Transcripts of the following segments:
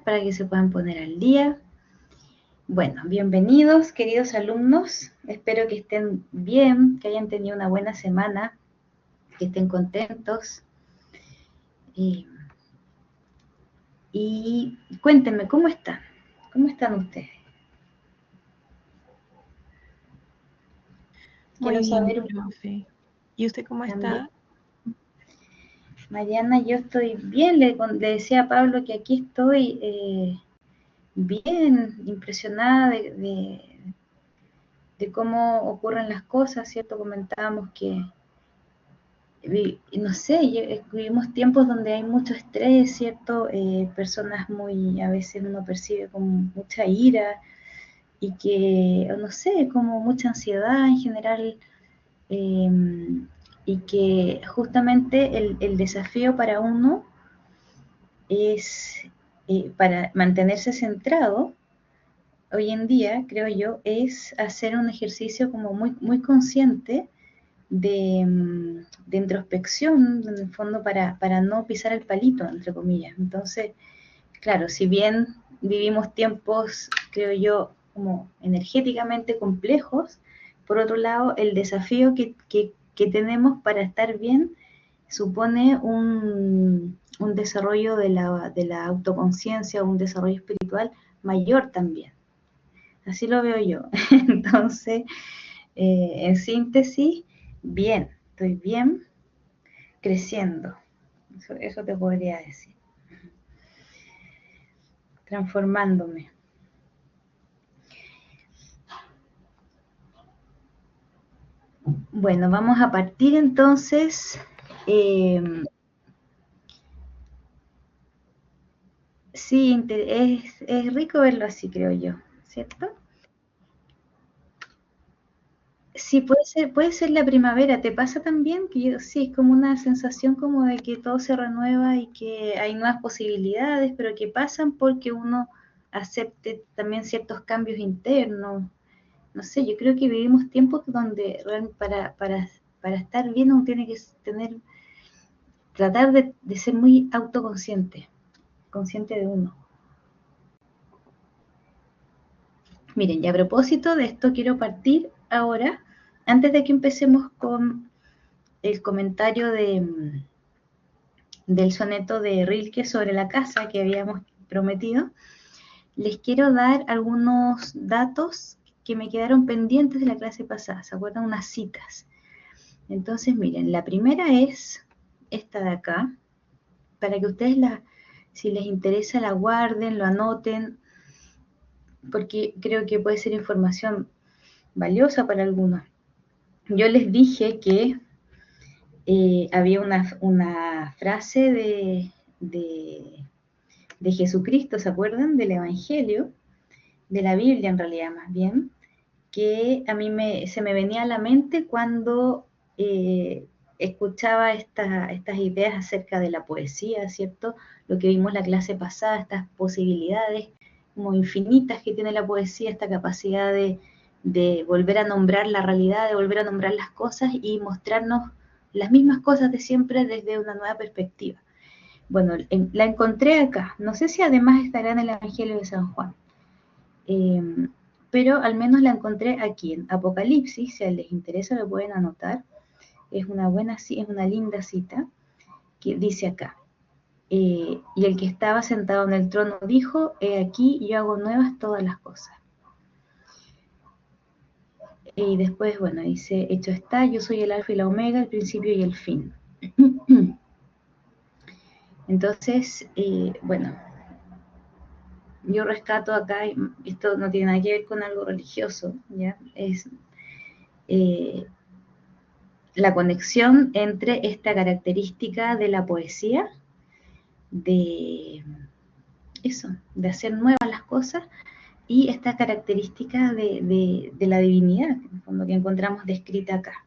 para que se puedan poner al día. Bueno, bienvenidos queridos alumnos, espero que estén bien, que hayan tenido una buena semana, que estén contentos. Y cuéntenme, ¿cómo están? ¿Cómo están ustedes? Muy bien, profe. ¿Y usted cómo está? Mariana, yo estoy bien, le decía a Pablo que aquí estoy bien, impresionada de cómo ocurren las cosas, ¿cierto? Comentábamos que, no sé, vivimos tiempos donde hay mucho estrés, ¿cierto? Personas muy, a veces uno percibe como mucha ira y que, no sé, como mucha ansiedad en general, y que justamente el desafío para uno es, para mantenerse centrado, hoy en día, creo yo, es hacer un ejercicio como muy, muy consciente de introspección, en el fondo, para no pisar el palito, entre comillas. Entonces, claro, si bien vivimos tiempos, creo yo, como energéticamente complejos, por otro lado, el desafío que tenemos para estar bien supone un desarrollo de la autoconciencia, un desarrollo espiritual mayor también. Así lo veo yo. Entonces, en síntesis, bien, estoy bien, creciendo. Eso te podría decir. Transformándome. Bueno, vamos a partir entonces. Sí, es rico verlo así, creo yo, ¿cierto? Sí, puede ser la primavera. ¿Te pasa también? Que yo, sí, es como una sensación como de que todo se renueva y que hay nuevas posibilidades, pero que pasan porque uno acepte también ciertos cambios internos. No sé, yo creo que vivimos tiempos donde para estar bien uno tiene que tratar de ser muy autoconsciente, consciente de uno. Miren, y a propósito de esto quiero partir ahora, antes de que empecemos con el comentario del soneto de Rilke sobre la casa que habíamos prometido, les quiero dar algunos datos que me quedaron pendientes de la clase pasada, ¿se acuerdan? Unas citas. Entonces, miren, la primera es esta de acá, para que ustedes si les interesa, la guarden, lo anoten, porque creo que puede ser información valiosa para algunos. Yo les dije que había una frase de Jesucristo, ¿se acuerdan? Del Evangelio, de la Biblia en realidad más bien, que a mí se me venía a la mente cuando escuchaba estas ideas acerca de la poesía, ¿cierto? Lo que vimos la clase pasada, estas posibilidades como infinitas que tiene la poesía, esta capacidad de volver a nombrar la realidad, de volver a nombrar las cosas y mostrarnos las mismas cosas de siempre desde una nueva perspectiva. Bueno, la encontré acá. No sé si además estará en el Evangelio de San Juan. Pero al menos la encontré aquí en Apocalipsis, si les interesa lo pueden anotar, es una linda cita, que dice acá, y el que estaba sentado en el trono dijo, he aquí yo hago nuevas todas las cosas. Y después, bueno, dice, hecho está, yo soy el alfa y la omega, el principio y el fin. Entonces, bueno, yo rescato acá, esto no tiene nada que ver con algo religioso, ¿ya? Es la conexión entre esta característica de la poesía, de eso, de hacer nuevas las cosas, y esta característica de la divinidad, en el fondo que encontramos descrita acá.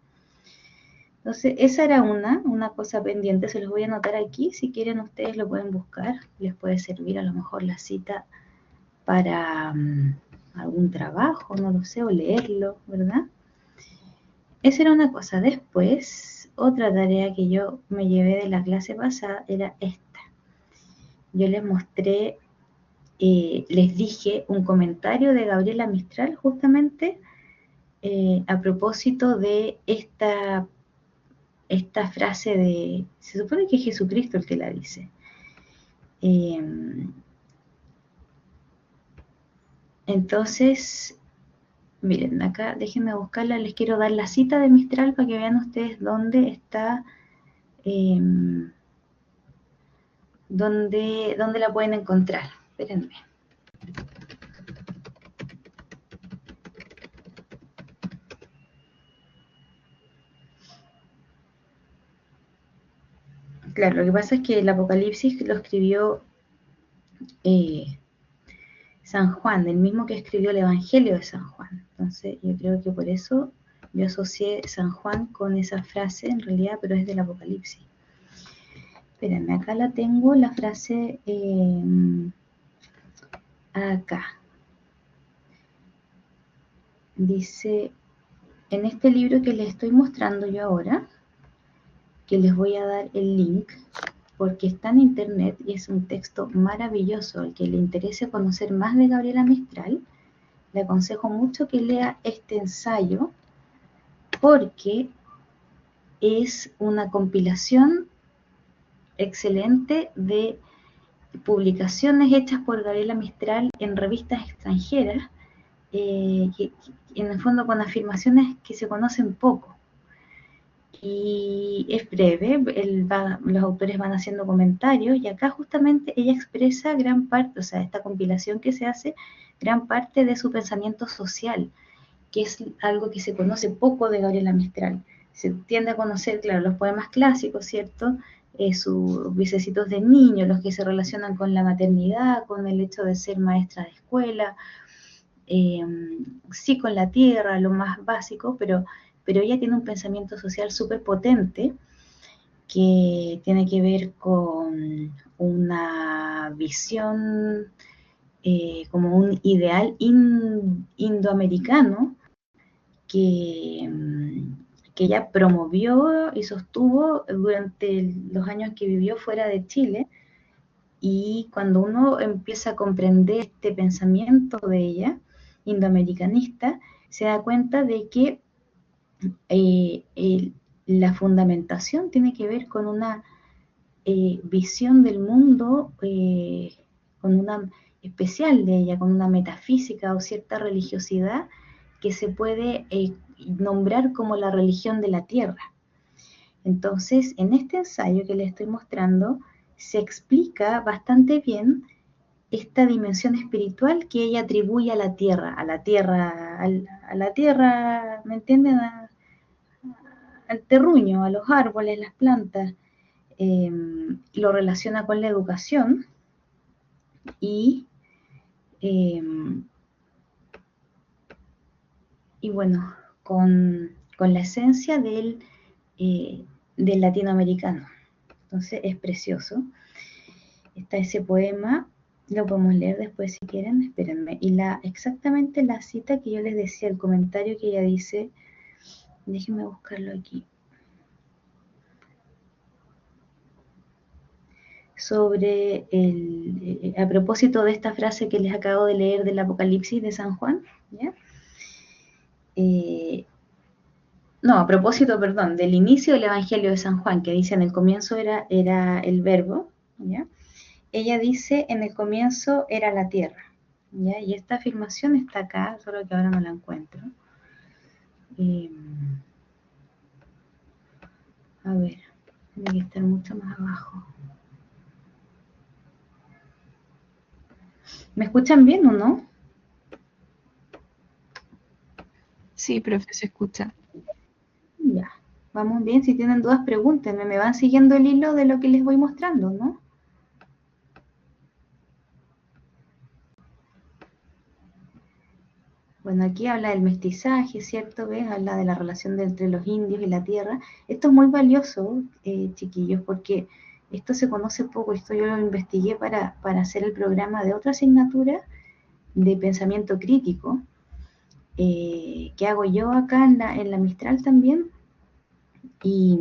Entonces, esa era una cosa pendiente, se los voy a anotar aquí, si quieren ustedes lo pueden buscar, les puede servir a lo mejor la cita para algún trabajo, no lo sé, o leerlo, ¿verdad? Esa era una cosa. Después, otra tarea que yo me llevé de la clase pasada era esta. Yo les mostré les dije un comentario de Gabriela Mistral justamente a propósito de esta frase de, se supone que es Jesucristo el que la dice. Entonces, miren, acá déjenme buscarla, les quiero dar la cita de Mistral para que vean ustedes dónde está, dónde la pueden encontrar. Espérenme. Claro, lo que pasa es que el Apocalipsis lo escribió San Juan, el mismo que escribió el Evangelio de San Juan. Entonces, yo creo que por eso yo asocié San Juan con esa frase, en realidad, pero es del Apocalipsis. Espérenme, acá la tengo, la frase acá. Dice, en este libro que les estoy mostrando yo ahora, que les voy a dar el link, porque está en internet y es un texto maravilloso. Al que le interese conocer más de Gabriela Mistral, le aconsejo mucho que lea este ensayo, porque es una compilación excelente de publicaciones hechas por Gabriela Mistral en revistas extranjeras, que en el fondo con afirmaciones que se conocen poco. Y es breve, los autores van haciendo comentarios y acá justamente ella expresa gran parte, o sea, esta compilación que se hace, gran parte de su pensamiento social, que es algo que se conoce poco de Gabriela Mistral. Se tiende a conocer, claro, los poemas clásicos, ¿cierto? Sus vicecitos de niño, los que se relacionan con la maternidad, con el hecho de ser maestra de escuela, sí con la tierra, lo más básico, pero ella tiene un pensamiento social súper potente que tiene que ver con una visión como un ideal indoamericano que ella promovió y sostuvo durante los años que vivió fuera de Chile. Y cuando uno empieza a comprender este pensamiento de ella, indoamericanista, se da cuenta de que la fundamentación tiene que ver con una visión del mundo, con una especial de ella, con una metafísica o cierta religiosidad que se puede nombrar como la religión de la tierra. Entonces, en este ensayo que les estoy mostrando, se explica bastante bien esta dimensión espiritual que ella atribuye a la tierra, ¿me entienden? Al terruño, a los árboles, las plantas, lo relaciona con la educación y bueno, con la esencia del latinoamericano. Entonces es precioso. Está ese poema, lo podemos leer después si quieren, espérenme. Y exactamente la cita que yo les decía, el comentario que ella dice, déjenme buscarlo aquí. Sobre a propósito de esta frase que les acabo de leer del Apocalipsis de San Juan, ¿ya? No, a propósito, perdón, del inicio del Evangelio de San Juan, que dice en el comienzo era el verbo, ¿ya? Ella dice en el comienzo era la tierra, ¿ya? Y esta afirmación está acá, solo que ahora no la encuentro. A ver, tiene que estar mucho más abajo. ¿Me escuchan bien o no? Sí, profe, se escucha. Ya, vamos bien. Si tienen dudas, pregúntenme. Me van siguiendo el hilo de lo que les voy mostrando, ¿no? Bueno, aquí habla del mestizaje, ¿cierto? ¿Ves? Habla de la relación entre los indios y la tierra. Esto es muy valioso, chiquillos, porque esto se conoce poco. Esto yo lo investigué para hacer el programa de otra asignatura de pensamiento crítico, que hago yo acá en la Mistral también. Y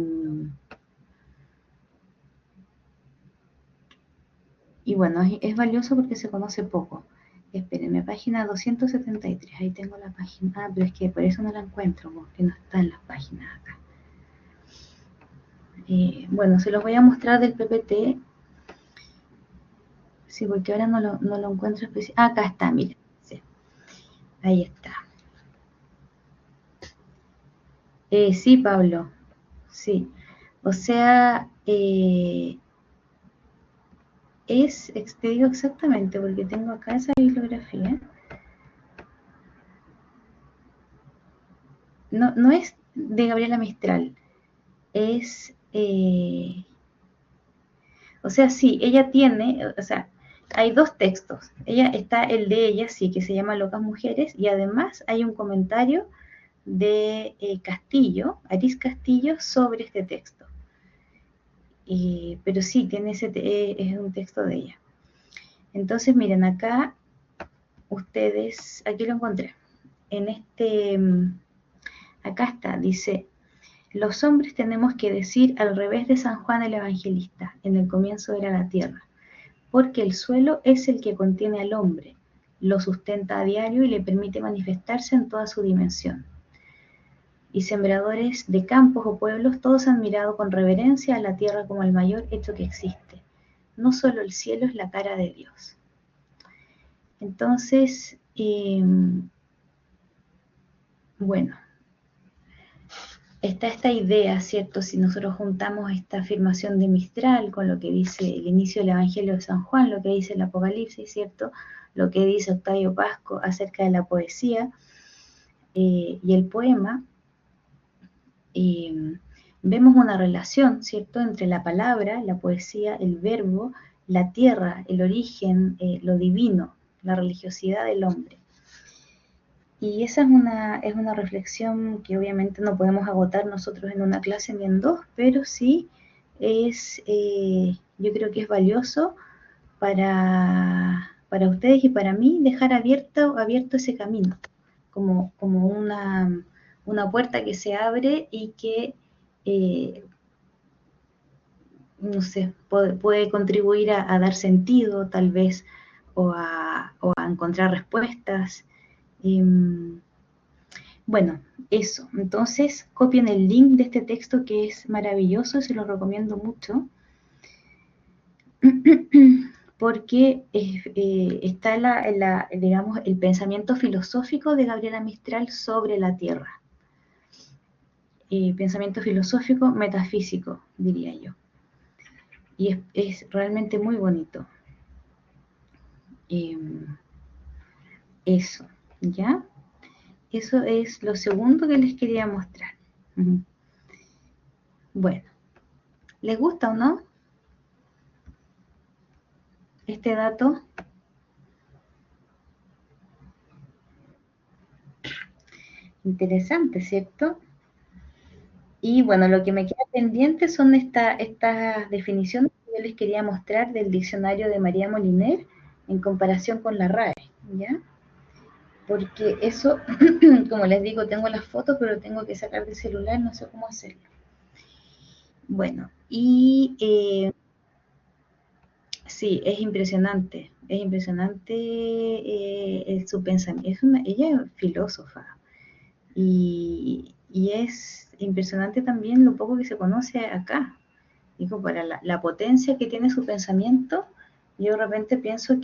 Y bueno, es valioso porque se conoce poco. Espérenme, página 273, ahí tengo la página. Ah, pero es que por eso no la encuentro, porque no está en las páginas acá. Bueno, se los voy a mostrar del PPT. Sí, porque ahora no lo encuentro específico. Ah, acá está, miren. Sí, ahí está. Sí, Pablo, sí. O sea, te digo exactamente, porque tengo acá esa bibliografía. No, no es de Gabriela Mistral, es, o sea, sí, ella tiene, o sea, hay dos textos. Está el de ella, sí, que se llama Locas Mujeres, y además hay un comentario de Castillo, Aris Castillo, sobre este texto. Pero sí, es un texto de ella. Entonces, miren, acá ustedes, aquí lo encontré, en acá está, dice, los hombres tenemos que decir al revés de San Juan el Evangelista, en el comienzo era la tierra, porque el suelo es el que contiene al hombre, lo sustenta a diario y le permite manifestarse en toda su dimensión. Y sembradores de campos o pueblos, todos han mirado con reverencia a la tierra como el mayor hecho que existe. No solo el cielo es la cara de Dios. Entonces, bueno, está esta idea, ¿cierto? Si nosotros juntamos esta afirmación de Mistral con lo que dice el inicio del Evangelio de San Juan, lo que dice el Apocalipsis, ¿cierto? Lo que dice Octavio Pasco acerca de la poesía y el poema, vemos una relación, ¿cierto?, entre la palabra, la poesía, el verbo, la tierra, el origen, lo divino, la religiosidad del hombre. Y esa es una reflexión que obviamente no podemos agotar nosotros en una clase ni en dos, pero sí yo creo que es valioso para ustedes y para mí dejar abierto ese camino, como una puerta que se abre y que, no sé, puede contribuir a dar sentido tal vez o a encontrar respuestas. Bueno, eso. Entonces, copien el link de este texto que es maravilloso, se lo recomiendo mucho, porque está digamos, el pensamiento filosófico de Gabriela Mistral sobre la Tierra. Pensamiento filosófico metafísico, diría yo. Y es realmente muy bonito. Eso, ¿ya? Eso es lo segundo que les quería mostrar. Bueno, ¿les gusta o no este dato? Interesante, ¿cierto? Y bueno, lo que me queda pendiente son estas definiciones que yo les quería mostrar del diccionario de María Moliner en comparación con la RAE, ¿ya? Porque eso, como les digo, tengo las fotos, pero tengo que sacar del celular, no sé cómo hacerlo. Bueno, y sí, es impresionante su pensamiento. Ella es filósofa y es impresionante también lo poco que se conoce acá. Digo, para la potencia que tiene su pensamiento, yo de repente pienso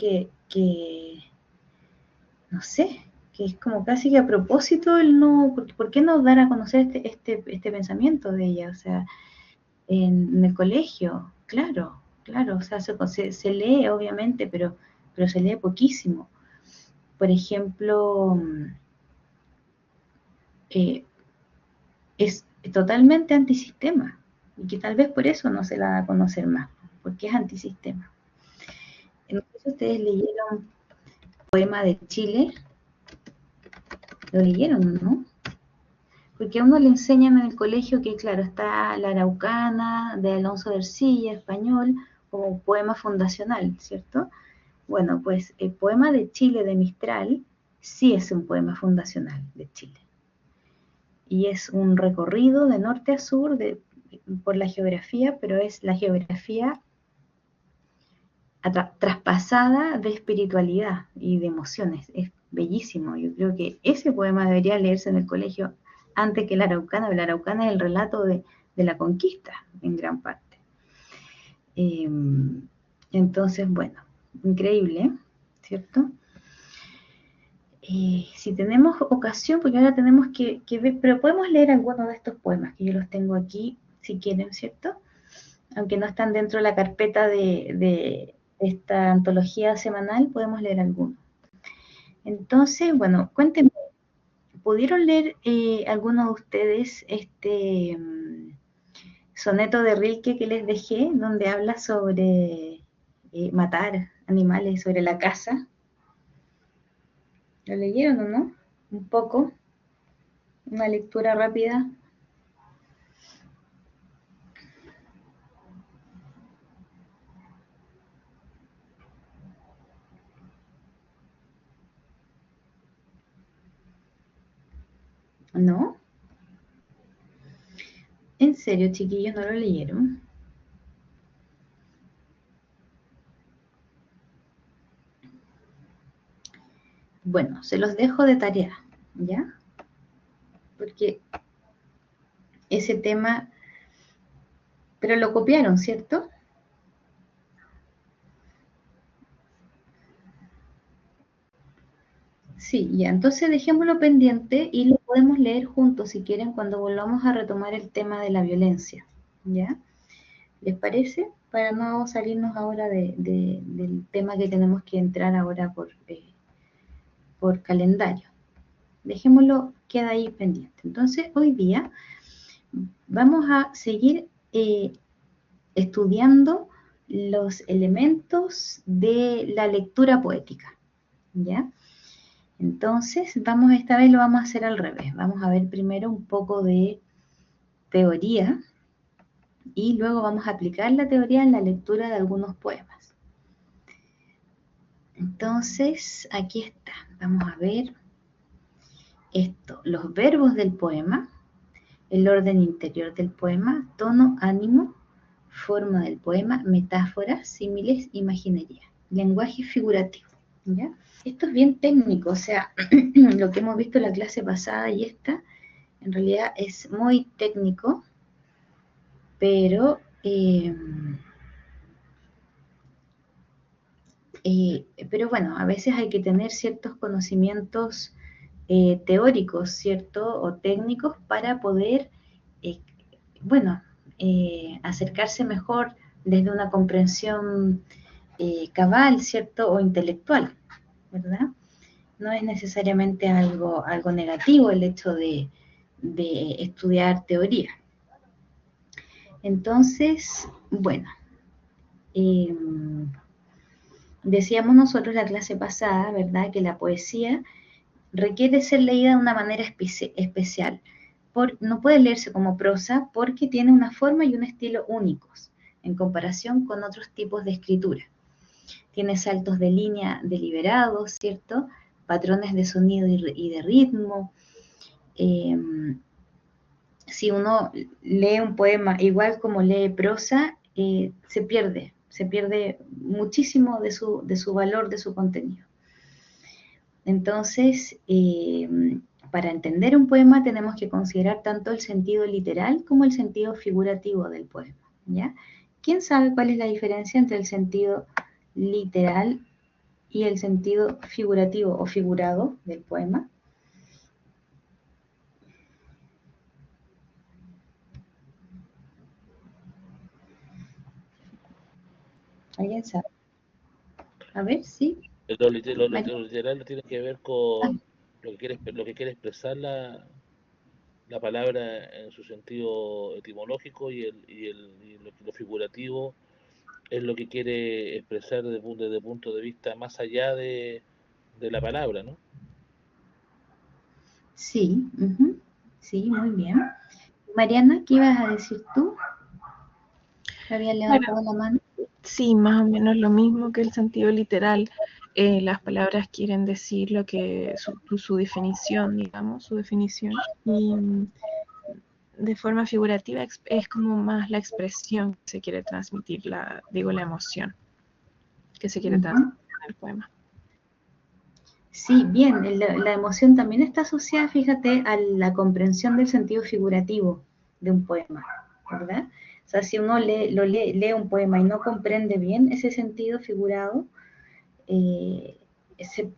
no sé, que es como casi que a propósito el no, ¿por qué no dar a conocer este pensamiento de ella? O sea, en el colegio, claro, o sea, se lee obviamente, pero se lee poquísimo. Por ejemplo, eh, es totalmente antisistema, y que tal vez por eso no se la da a conocer más, porque es antisistema. Entonces ustedes leyeron Poema de Chile, lo leyeron, ¿no? Porque a uno le enseñan en el colegio que, claro, está La Araucana, de Alonso de Ercilla, español, como poema fundacional, ¿cierto? Bueno, pues el Poema de Chile de Mistral sí es un poema fundacional de Chile. Y es un recorrido de norte a sur por la geografía, pero es la geografía traspasada de espiritualidad y de emociones. Es bellísimo. Yo creo que ese poema debería leerse en el colegio antes que el Araucana. El Araucana es el relato de la conquista, en gran parte. Entonces, bueno, increíble, ¿cierto? Si tenemos ocasión, porque ahora tenemos que ver, pero podemos leer algunos de estos poemas, que yo los tengo aquí, si quieren, ¿cierto? Aunque no están dentro de la carpeta de esta antología semanal, podemos leer algunos. Entonces, bueno, cuéntenme, ¿pudieron leer algunos de ustedes este soneto de Rilke que les dejé, donde habla sobre matar animales, sobre la caza? ¿Lo leyeron o no? Un poco, una lectura rápida. ¿No? ¿En serio, chiquillos, no lo leyeron? Bueno, se los dejo de tarea, ¿ya? Porque ese tema, pero lo copiaron, ¿cierto? Sí, ya, entonces dejémoslo pendiente y lo podemos leer juntos si quieren cuando volvamos a retomar el tema de la violencia, ¿ya? ¿Les parece? Para no salirnos ahora del tema que tenemos que entrar ahora por calendario. Dejémoslo, queda ahí pendiente. Entonces, hoy día vamos a seguir estudiando los elementos de la lectura poética, ¿ya? Entonces, esta vez lo vamos a hacer al revés. Vamos a ver primero un poco de teoría y luego vamos a aplicar la teoría en la lectura de algunos poemas. Entonces, aquí está. Vamos a ver esto, los verbos del poema, el orden interior del poema, tono, ánimo, forma del poema, metáforas, símiles, imaginería, lenguaje figurativo, ¿ya? Esto es bien técnico, o sea, lo que hemos visto en la clase pasada y esta, en realidad es muy técnico, pero bueno, a veces hay que tener ciertos conocimientos teóricos, ¿cierto? O técnicos para poder, eh, bueno, acercarse mejor desde una comprensión cabal, ¿cierto? O intelectual, ¿verdad? No es necesariamente algo negativo el hecho de estudiar teoría. Entonces, bueno, decíamos nosotros la clase pasada, ¿verdad? Que la poesía requiere ser leída de una manera especial. No puede leerse como prosa porque tiene una forma y un estilo únicos en comparación con otros tipos de escritura. Tiene saltos de línea deliberados, ¿cierto? Patrones de sonido y de ritmo. Si uno lee un poema igual como lee prosa, se pierde muchísimo de su valor, de su contenido. Entonces, para entender un poema tenemos que considerar tanto el sentido literal como el sentido figurativo del poema, ¿ya? ¿Quién sabe cuál es la diferencia entre el sentido literal y el sentido figurativo o figurado del poema? ¿Alguien sabe? A ver, sí. Lo literal tiene que ver con lo que quiere expresar la palabra en su sentido etimológico y lo figurativo es lo que quiere expresar desde punto de vista más allá de la palabra, ¿no? Sí, sí, muy bien. Mariana, ¿qué ibas a decir tú? ¿Había levantado la mano? Sí, más o menos lo mismo que el sentido literal. Las palabras quieren decir lo que su definición, digamos, su definición. Y de forma figurativa es como más la expresión que se quiere transmitir, la emoción. que se quiere transmitir en el poema. Sí, bien, la emoción también está asociada, fíjate, a la comprensión del sentido figurativo de un poema, ¿verdad? O sea, si uno lee un poema y no comprende bien ese sentido figurado,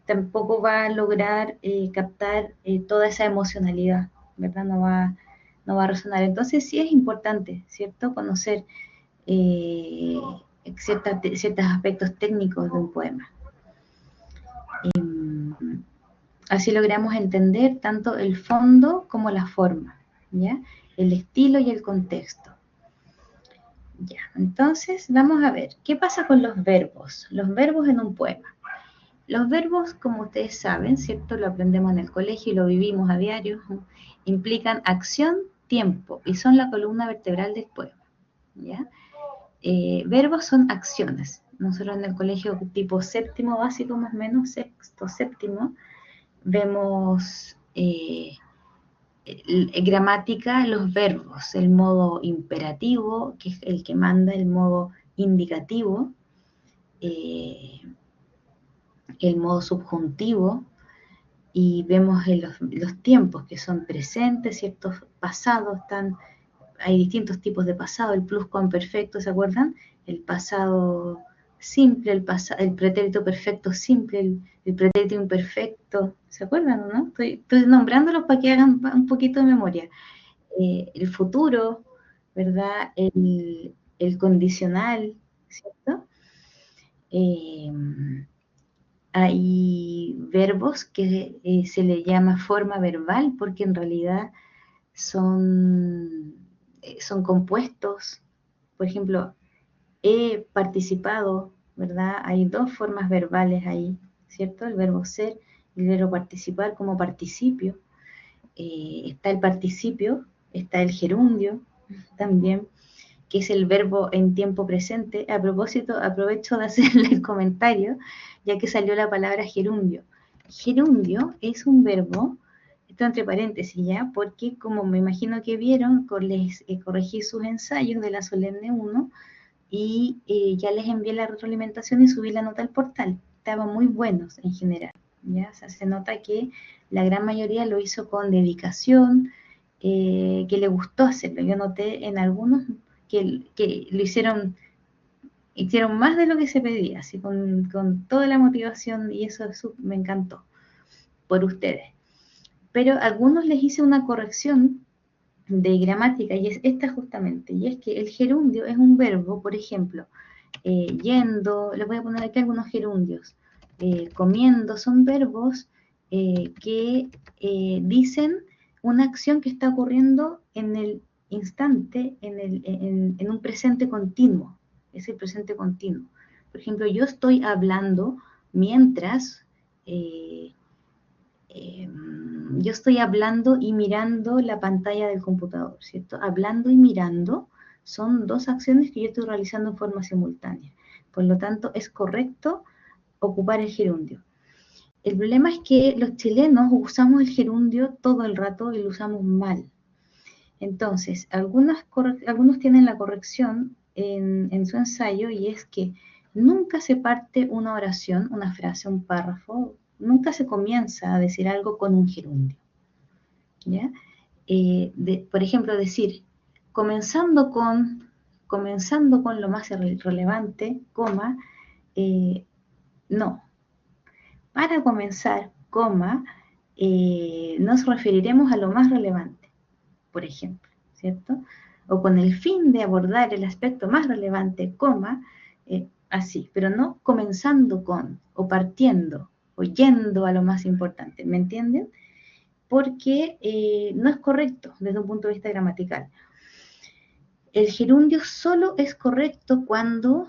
tampoco va a lograr captar toda esa emocionalidad, ¿verdad? No va a resonar. Entonces sí es importante, ¿cierto? Conocer ciertos aspectos técnicos de un poema. Así logramos entender tanto el fondo como la forma, ¿ya? El estilo y el contexto. Ya, entonces vamos a ver, ¿qué pasa con los verbos? Los verbos en un poema. Los verbos, como ustedes saben, ¿cierto? Lo aprendemos en el colegio y lo vivimos a diario, implican acción, tiempo y son la columna vertebral del poema, ¿ya? Verbos son acciones. Nosotros en el colegio tipo séptimo básico, más o menos, sexto, séptimo, vemos gramática, los verbos, el modo imperativo, que es el que manda, el modo indicativo, el modo subjuntivo, y vemos los tiempos que son presentes, ciertos pasados, hay distintos tipos de pasado, el pluscuamperfecto, ¿se acuerdan? El pasado simple, el pretérito perfecto simple, el pretérito imperfecto, ¿se acuerdan o no? Estoy nombrándolos para que hagan un poquito de memoria. El futuro, ¿verdad? El condicional, ¿cierto? Hay verbos que se le llama forma verbal porque en realidad son compuestos. Por ejemplo, he participado, ¿verdad? Hay dos formas verbales ahí, ¿cierto? El verbo ser y el verbo participar como participio. Está el participio, está el gerundio también, que es el verbo en tiempo presente. A propósito, aprovecho de hacerle el comentario, ya que salió la palabra gerundio. Gerundio es un verbo, esto entre paréntesis ya, porque como me imagino que vieron, les corregí sus ensayos de la Solemne 1 y ya les envié la retroalimentación y subí la nota al portal. Estaban muy buenos en general, ¿ya? O sea, se nota que la gran mayoría lo hizo con dedicación, que le gustó hacerlo. Yo noté en algunos que lo hicieron más de lo que se pedía, así con toda la motivación, y eso me encantó por ustedes. Pero a algunos les hice una corrección de gramática, y es esta justamente, y es que el gerundio es un verbo, por ejemplo, yendo, les voy a poner aquí algunos gerundios, comiendo, son verbos que dicen una acción que está ocurriendo en el instante, en un presente continuo, es el presente continuo. Por ejemplo, yo estoy hablando mientras, yo estoy hablando y mirando la pantalla del computador, ¿cierto? Hablando y mirando son dos acciones que yo estoy realizando en forma simultánea. Por lo tanto, es correcto ocupar el gerundio. El problema es que los chilenos usamos el gerundio todo el rato y lo usamos mal. Entonces, algunos tienen la corrección en su ensayo, y es que nunca se parte una oración, una frase, un párrafo, nunca se comienza a decir algo con un gerundio, ¿ya? Por ejemplo, decir, comenzando con lo más relevante, coma, no. Para comenzar, coma, nos referiremos a lo más relevante, por ejemplo, ¿cierto? O con el fin de abordar el aspecto más relevante, coma, así, pero no comenzando con, o partiendo, o yendo a lo más importante, ¿me entienden? Porque no es correcto desde un punto de vista gramatical. El gerundio solo es correcto cuando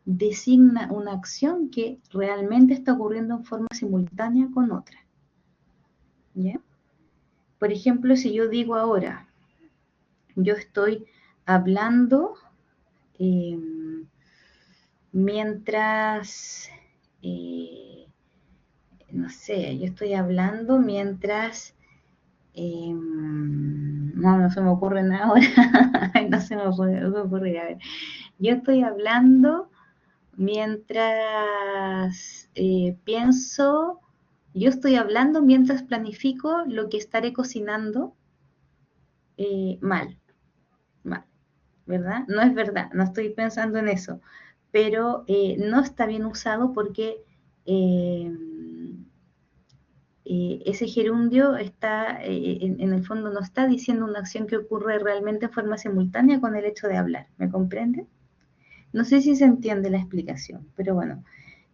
designa una acción que realmente está ocurriendo en forma simultánea con otra, ¿ya? Por ejemplo, si yo digo ahora, yo estoy hablando mientras, no sé, yo estoy hablando mientras, no se me ocurre nada ahora, no se me ocurre, a ver, yo estoy hablando mientras pienso, yo estoy hablando mientras planifico lo que estaré cocinando, mal, ¿verdad? No es verdad, no estoy pensando en eso, pero no está bien usado porque ese gerundio está, en el fondo no está diciendo una acción que ocurre realmente en forma simultánea con el hecho de hablar, ¿me comprende? No sé si se entiende la explicación, pero bueno,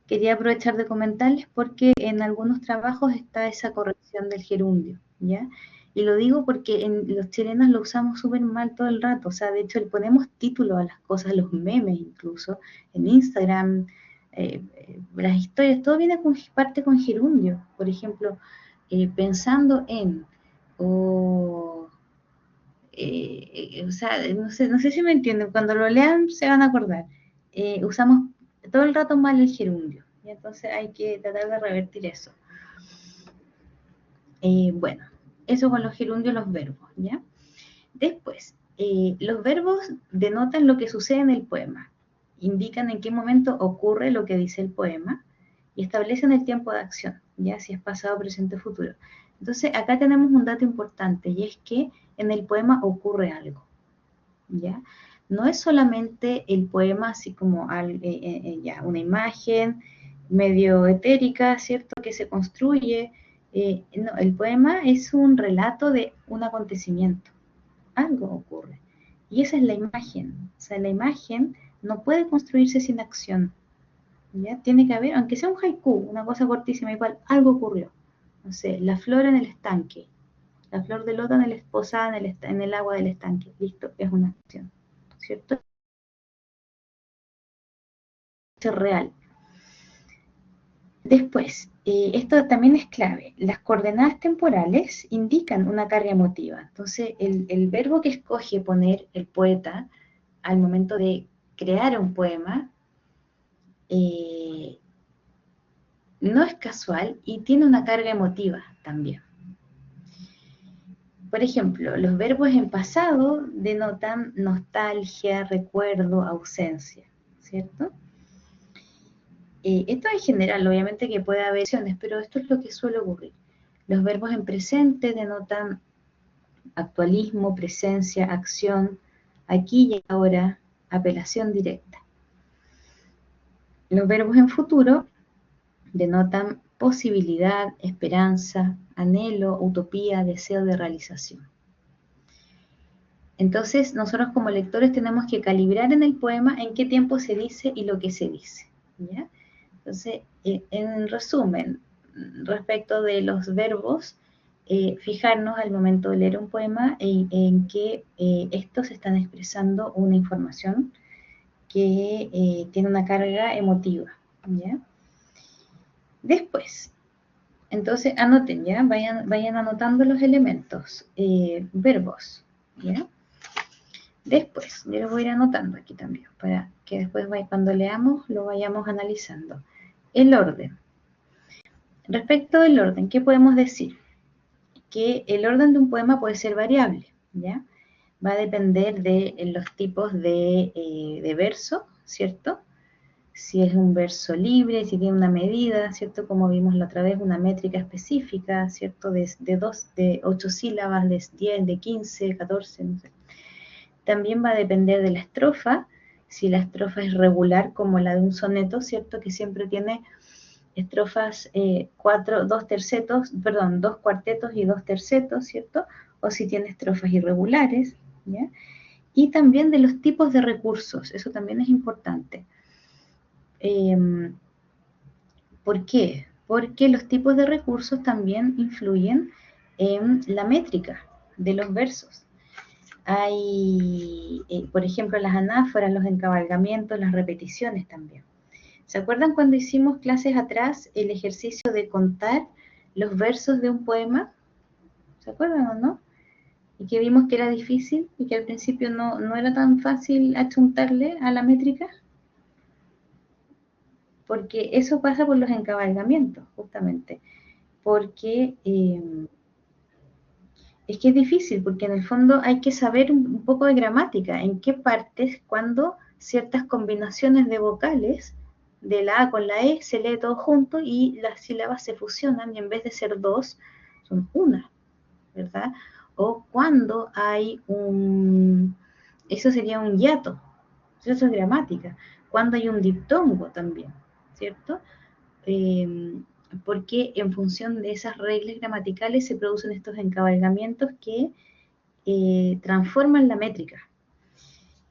quería aprovechar de comentarles porque en algunos trabajos está esa corrección del gerundio, ¿ya? Y lo digo porque en los chilenos lo usamos súper mal todo el rato, o sea, de hecho le ponemos título a las cosas, los memes incluso, en Instagram, las historias, todo viene con parte con gerundio, por ejemplo, pensando en, o, o sea, no sé si me entienden, cuando lo lean se van a acordar, usamos todo el rato mal el gerundio, y entonces hay que tratar de revertir eso. Bueno, eso con los gerundios, los verbos, ¿ya? Después, los verbos denotan lo que sucede en el poema, indican en qué momento ocurre lo que dice el poema y establecen el tiempo de acción, ya si es pasado, presente, futuro. Entonces, acá tenemos un dato importante y es que en el poema ocurre algo, ¿ya? No es solamente el poema así como ya, una imagen medio etérica, ¿cierto?, que se construye. No, el poema es un relato de un acontecimiento, algo ocurre. Y esa es la imagen. O sea, la imagen no puede construirse sin acción, ¿ya? Tiene que haber, aunque sea un haiku, una cosa cortísima, igual, algo ocurrió. No sé, la flor en el estanque, la flor de loto posada en el agua del estanque. Listo, es una acción, ¿cierto? Es real. Después, esto también es clave. Las coordenadas temporales indican una carga emotiva. Entonces, el verbo que escoge poner el poeta al momento de crear un poema no es casual y tiene una carga emotiva también. Por ejemplo, los verbos en pasado denotan nostalgia, recuerdo, ausencia, ¿cierto? Esto en general, obviamente que puede haber opciones, pero esto es lo que suele ocurrir. Los verbos en presente denotan actualismo, presencia, acción, aquí y ahora, apelación directa. Los verbos en futuro denotan posibilidad, esperanza, anhelo, utopía, deseo de realización. Entonces, nosotros como lectores tenemos que calibrar en el poema en qué tiempo se dice y lo que se dice, ¿ya? Entonces, en resumen, respecto de los verbos, fijarnos al momento de leer un poema en que estos están expresando una información que tiene una carga emotiva, ¿ya? Después, entonces anoten, ¿ya? Vayan anotando los elementos, verbos, ¿ya? Después, yo los voy a ir anotando aquí también, para que después cuando leamos lo vayamos analizando. El orden. Respecto del orden, ¿qué podemos decir? Que el orden de un poema puede ser variable, ¿ya? Va a depender de los tipos de verso, ¿cierto? Si es un verso libre, si tiene una medida, ¿cierto? Como vimos la otra vez, una métrica específica, ¿cierto? De 8 sílabas, de 10, de 15, 14, no sé. También va a depender de la estrofa, si la estrofa es regular como la de un soneto, ¿cierto? Que siempre tiene estrofas, dos cuartetos y 2 tercetos, ¿cierto? O si tiene estrofas irregulares, ¿ya? Y también de los tipos de recursos, eso también es importante. ¿Por qué? Porque los tipos de recursos también influyen en la métrica de los versos. Hay, por ejemplo, las anáforas, los encabalgamientos, las repeticiones también. ¿Se acuerdan cuando hicimos clases atrás el ejercicio de contar los versos de un poema? ¿Se acuerdan o no? Y que vimos que era difícil y que al principio no era tan fácil achuntarle a la métrica. Porque eso pasa por los encabalgamientos, justamente. Porque es que es difícil, porque en el fondo hay que saber un poco de gramática, en qué partes, cuando ciertas combinaciones de vocales de la A con la E se lee todo junto y las sílabas se fusionan y en vez de ser dos, son una, ¿verdad? O cuando hay eso sería un hiato, eso es gramática. Cuando hay un diptongo también, ¿cierto? Porque en función de esas reglas gramaticales se producen estos encabalgamientos que transforman la métrica.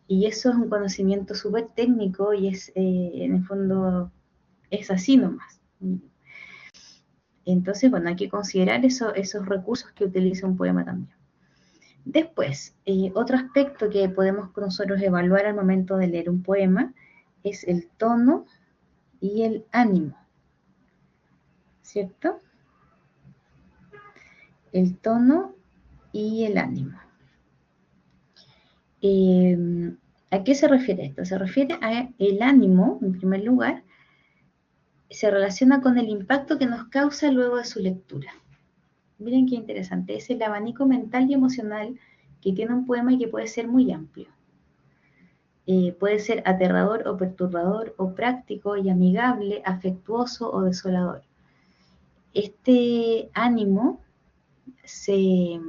Y eso es un conocimiento súper técnico y es, en el fondo, es así nomás. Entonces, bueno, hay que considerar esos recursos que utiliza un poema también. Después, otro aspecto que podemos nosotros evaluar al momento de leer un poema es el tono y el ánimo, ¿cierto? El tono y el ánimo. ¿A qué se refiere esto? Se refiere a el ánimo, en primer lugar, se relaciona con el impacto que nos causa luego de su lectura. Miren qué interesante, es el abanico mental y emocional que tiene un poema y que puede ser muy amplio. Puede ser aterrador o perturbador, o práctico y amigable, afectuoso o desolador. Este ánimo se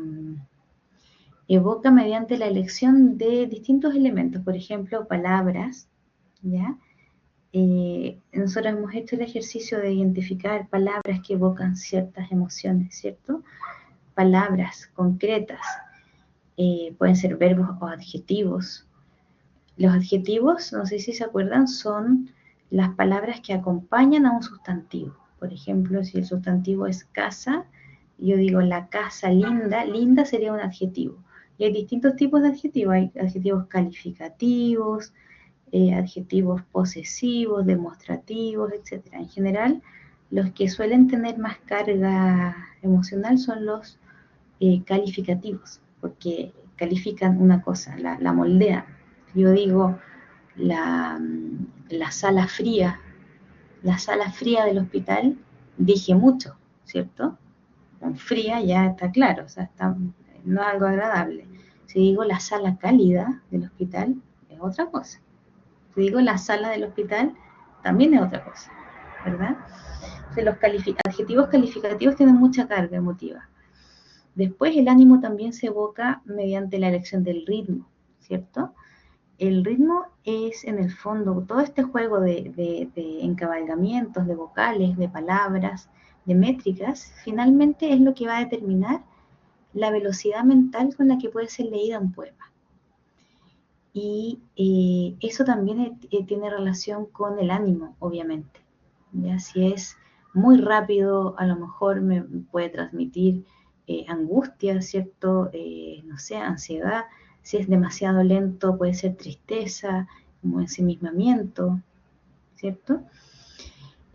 evoca mediante la elección de distintos elementos, por ejemplo, palabras, ¿ya? Nosotros hemos hecho el ejercicio de identificar palabras que evocan ciertas emociones, ¿cierto? Palabras concretas, pueden ser verbos o adjetivos. Los adjetivos, no sé si se acuerdan, son las palabras que acompañan a un sustantivo. Por ejemplo, si el sustantivo es casa, yo digo la casa linda, linda sería un adjetivo. Y hay distintos tipos de adjetivos, hay adjetivos calificativos, adjetivos posesivos, demostrativos, etc. En general, los que suelen tener más carga emocional son los calificativos, porque califican una cosa, la moldean. Yo digo la sala fría del hospital, dije mucho, ¿cierto? Con fría ya está claro, o sea, no es algo agradable. Si digo la sala cálida del hospital, es otra cosa. Si digo la sala del hospital, también es otra cosa, ¿verdad? Entonces, los adjetivos calificativos tienen mucha carga emotiva. Después, el ánimo también se evoca mediante la elección del ritmo, ¿cierto? El ritmo es, en el fondo, todo este juego de encabalgamientos, de vocales, de palabras, de métricas, finalmente es lo que va a determinar la velocidad mental con la que puede ser leída un poema. Y eso también tiene relación con el ánimo, obviamente. ¿Ya? Si es muy rápido, a lo mejor me puede transmitir angustia, ¿cierto? No sé, ansiedad. Si es demasiado lento, puede ser tristeza, como ensimismamiento, ¿cierto?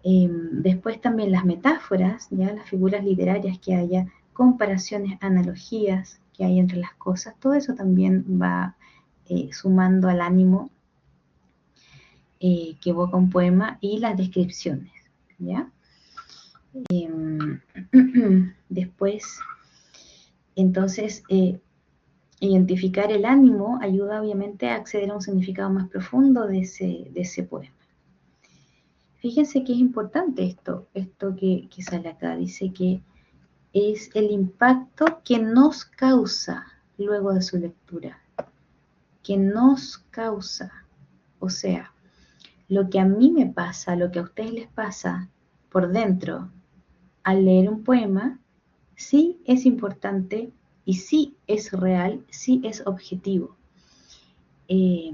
Después también las metáforas, ¿ya? Las figuras literarias que haya, comparaciones, analogías que hay entre las cosas, todo eso también va sumando al ánimo que evoca un poema, y las descripciones, ¿ya? Después, entonces, identificar el ánimo ayuda obviamente a acceder a un significado más profundo de ese poema. Fíjense que es importante esto que sale acá, dice que es el impacto que nos causa luego de su lectura, que nos causa, o sea, lo que a mí me pasa, lo que a ustedes les pasa por dentro al leer un poema, sí es importante y sí es real, sí es objetivo. Hay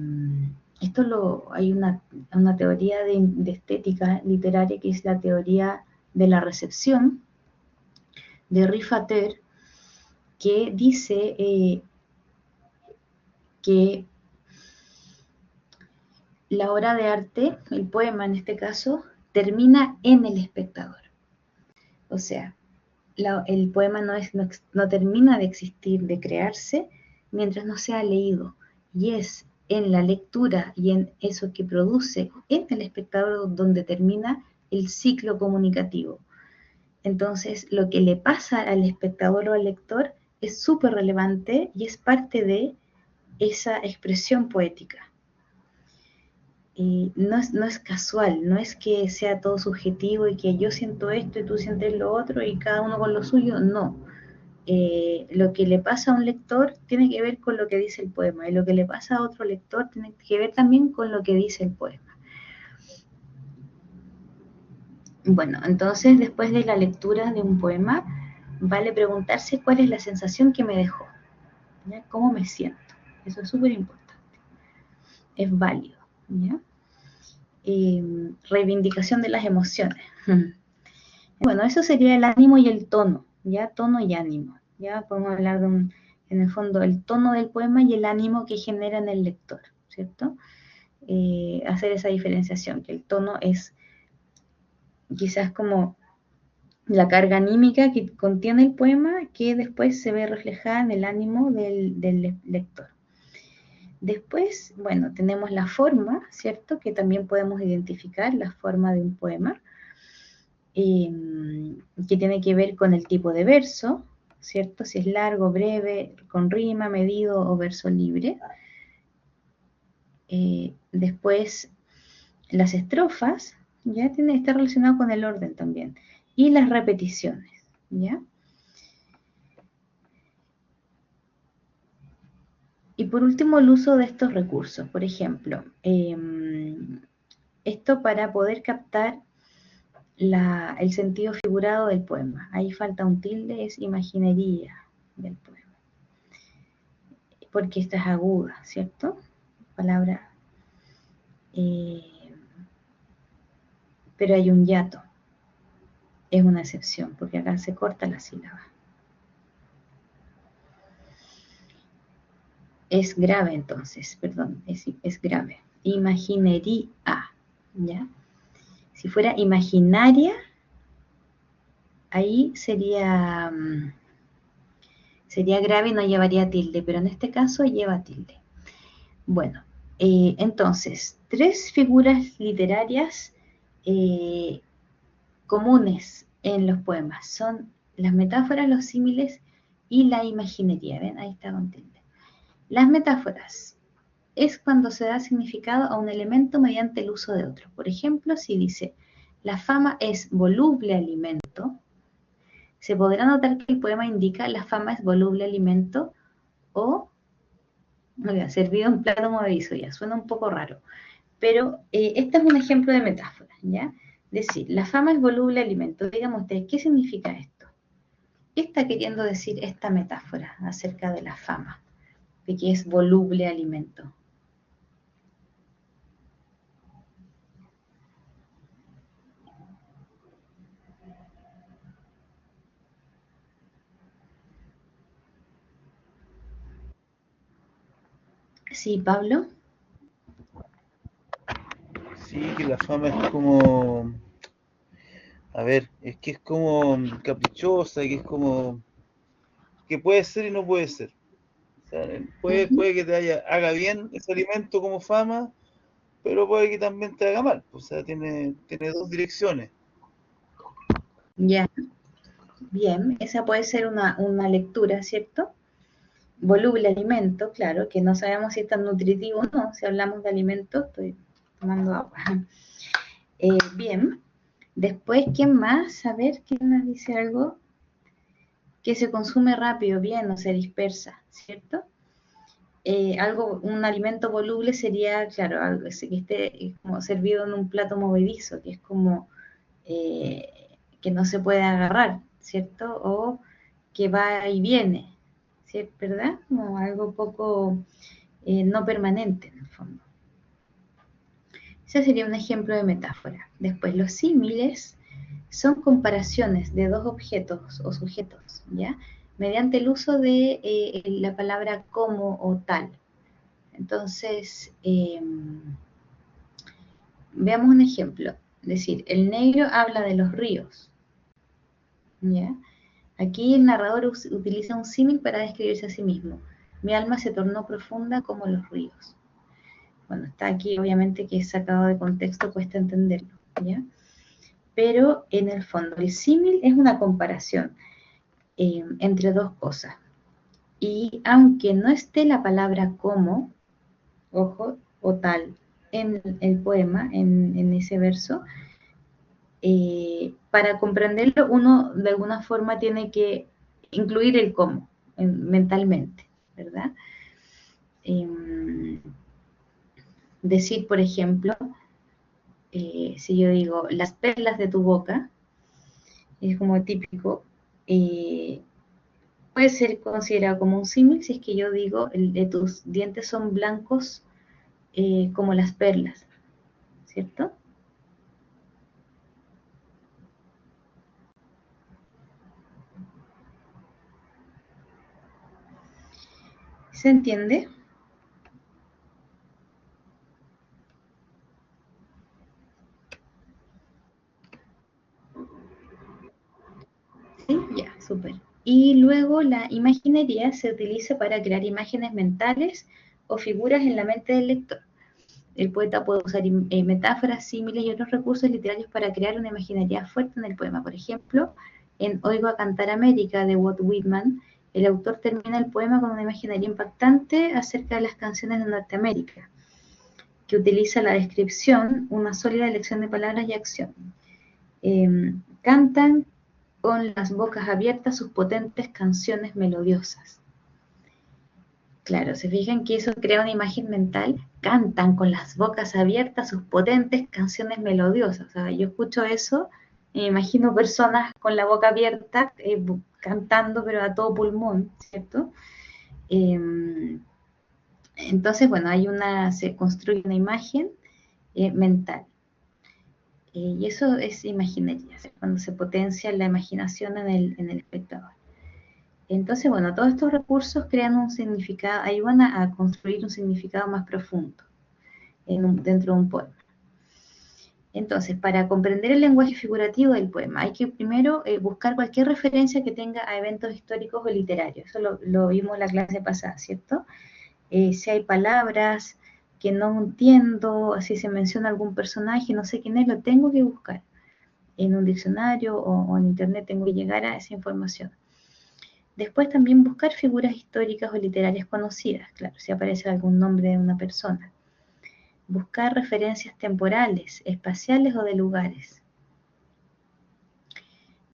una teoría de estética literaria que es la teoría de la recepción de Rifater, que dice que la obra de arte, el poema en este caso, termina en el espectador. O sea, el poema no termina de existir, de crearse, mientras no sea leído. Y es en la lectura y en eso que produce en el espectador donde termina el ciclo comunicativo. Entonces, lo que le pasa al espectador o al lector es súper relevante y es parte de esa expresión poética. no es casual, no es que sea todo subjetivo y que yo siento esto y tú sientes lo otro y cada uno con lo suyo, no. Lo que le pasa a un lector tiene que ver con lo que dice el poema y lo que le pasa a otro lector tiene que ver también con lo que dice el poema. Bueno, entonces después de la lectura de un poema, vale preguntarse cuál es la sensación que me dejó, ¿ya? ¿Cómo me siento? Eso es súper importante. Es válido, ¿ya? Reivindicación de las emociones. Bueno, eso sería el ánimo y el tono, ¿ya? Tono y ánimo, ¿ya? Podemos hablar de en el fondo, el tono del poema y el ánimo que genera en el lector, ¿cierto? Hacer esa diferenciación, que el tono es quizás como la carga anímica que contiene el poema, que después se ve reflejada en el ánimo del lector. Después, bueno, tenemos la forma, ¿cierto? Que también podemos identificar la forma de un poema, que tiene que ver con el tipo de verso, ¿cierto? Si es largo, breve, con rima, medido o verso libre. Después, las estrofas, ya está relacionado con el orden también. Y las repeticiones, ¿ya? Y por último, el uso de estos recursos. Por ejemplo, esto para poder captar el sentido figurado del poema. Ahí falta un tilde, es imaginería del poema. Porque esta es aguda, ¿cierto? Palabra. Pero hay un hiato. Es una excepción, porque acá se corta la sílaba. Es grave entonces, perdón, es grave. Imaginería, ¿ya? Si fuera imaginaria, ahí sería grave y no llevaría tilde, pero en este caso lleva tilde. Bueno, entonces, 3 figuras literarias comunes en los poemas son las metáforas, los símiles y la imaginería. ¿Ven? Ahí está con tilde. Las metáforas es cuando se da significado a un elemento mediante el uso de otro. Por ejemplo, si dice, la fama es voluble alimento, se podrá notar que el poema indica la fama es voluble alimento o servido en plato movedizo. Ya suena un poco raro, pero este es un ejemplo de metáfora, ¿ya? Decir, la fama es voluble alimento. Díganme ustedes, ¿qué significa esto? ¿Qué está queriendo decir esta metáfora acerca de la fama? De que es voluble alimento. Sí, Pablo. Sí, que la fama es como, a ver, es que es como caprichosa, que es como, que puede ser y no puede ser. O sea, puede que te haga bien ese alimento como fama, pero puede que también te haga mal. O sea, tiene 2 direcciones. Ya, bien, esa puede ser una lectura, ¿cierto? Voluble alimento, claro, que no sabemos si es tan nutritivo o no, si hablamos de alimento, estoy tomando agua. Bien, después, ¿quién más? A ver, ¿quién nos dice algo? Que se consume rápido, bien, o se dispersa, ¿cierto? Un alimento voluble sería, claro, algo que esté como servido en un plato movedizo, que es como que no se puede agarrar, ¿cierto? O que va y viene, ¿cierto? ¿Verdad? Como algo poco no permanente en el fondo. Ese sería un ejemplo de metáfora. Después, los símiles son comparaciones de 2 objetos o sujetos, ¿ya? Mediante el uso de la palabra como o tal. Entonces, veamos un ejemplo. Es decir, el negro habla de los ríos, ¿ya? Aquí el narrador utiliza un símil para describirse a sí mismo. Mi alma se tornó profunda como los ríos. Bueno, está aquí obviamente que es sacado de contexto, cuesta entenderlo, ¿ya? Pero en el fondo el símil es una comparación entre 2 cosas. Y aunque no esté la palabra como, ojo, o tal, en el poema, en ese verso, para comprenderlo uno de alguna forma tiene que incluir el cómo mentalmente, ¿verdad? Decir, por ejemplo, si yo digo las perlas de tu boca, es como típico, puede ser considerado como un símil si es que yo digo de tus dientes son blancos como las perlas, ¿cierto? ¿Se entiende? Sí, ya, súper. Y luego la imaginería se utiliza para crear imágenes mentales o figuras en la mente del lector. El poeta puede usar metáforas, símiles y otros recursos literarios para crear una imaginería fuerte en el poema. Por ejemplo, en Oigo a cantar América de Walt Whitman, el autor termina el poema con una imaginería impactante acerca de las canciones de Norteamérica, que utiliza la descripción, una sólida elección de palabras y acción. Cantan con las bocas abiertas sus potentes canciones melodiosas. Claro, se fijan que eso crea una imagen mental, cantan con las bocas abiertas sus potentes canciones melodiosas. O sea, yo escucho eso y me imagino personas con la boca abierta cantando, pero a todo pulmón, ¿cierto? Entonces, bueno, se construye una imagen mental. Y eso es imaginería, cuando se potencia la imaginación en el espectador. Entonces, bueno, todos estos recursos crean un significado, ayudan a construir un significado más profundo dentro de un poema. Entonces, para comprender el lenguaje figurativo del poema, hay que primero buscar cualquier referencia que tenga a eventos históricos o literarios. Eso lo vimos en la clase pasada, ¿cierto? Si hay palabras que no entiendo, si se menciona algún personaje, no sé quién es, lo tengo que buscar en un diccionario o en internet, tengo que llegar a esa información. Después también buscar figuras históricas o literarias conocidas, claro, si aparece algún nombre de una persona. Buscar referencias temporales, espaciales o de lugares.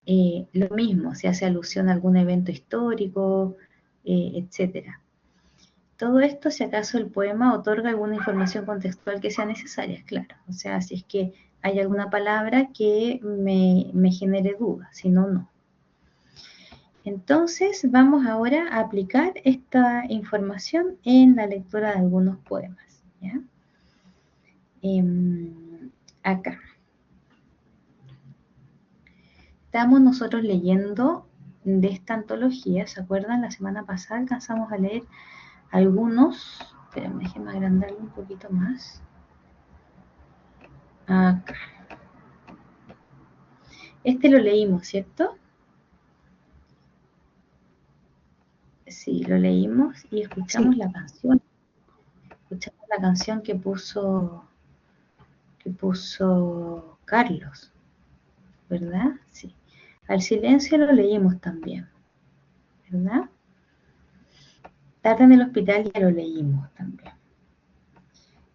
Lo mismo, si hace alusión a algún evento histórico, etc. Todo esto si acaso el poema otorga alguna información contextual que sea necesaria, claro. O sea, si es que hay alguna palabra que me genere duda, si no, no. Entonces vamos ahora a aplicar esta información en la lectura de algunos poemas, ¿ya? Acá. Estamos nosotros leyendo de esta antología, ¿se acuerdan? La semana pasada alcanzamos a leer algunos, espérenme, déjenme agrandarlo un poquito más. Acá. Este lo leímos, ¿cierto? Sí, lo leímos y escuchamos Sí. la canción. Escuchamos la canción que puso Carlos, ¿verdad? Sí. Al silencio lo leímos también, ¿verdad? Tarde en el hospital ya lo leímos también.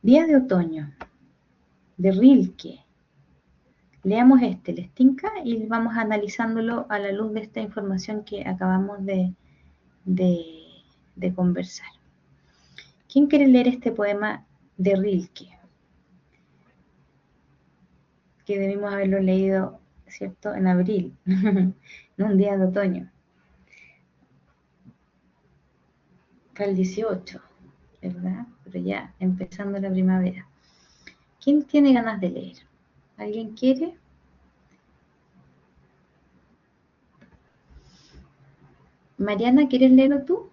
Días de otoño, de Rilke. Leamos este, ¿les tinca? Y vamos analizándolo a la luz de esta información que acabamos de conversar. ¿Quién quiere leer este poema de Rilke? Que debimos haberlo leído, ¿cierto? En abril, en un día de otoño. Fue el 18, ¿verdad? Pero ya empezando la primavera. ¿Quién tiene ganas de leer? ¿Alguien quiere? Mariana, ¿quieres leerlo tú?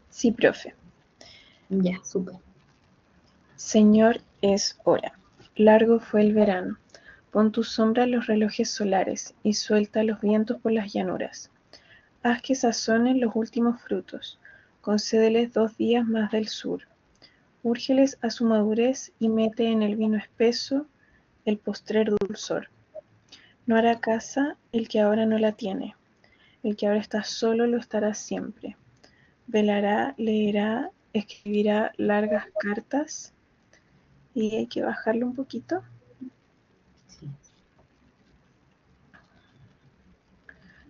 Sí, profe. Ya, súper. Señor, es hora. Largo fue el verano. Pon tu sombra en los relojes solares y suelta los vientos por las llanuras. Haz que sazonen los últimos frutos. Concédeles 2 días más del sur. Úrgeles a su madurez y mete en el vino espeso el postrer dulzor. No hará casa el que ahora no la tiene. El que ahora está solo lo estará siempre. Velará, leerá, escribirá largas cartas y hay que bajarlo un poquito. Sí.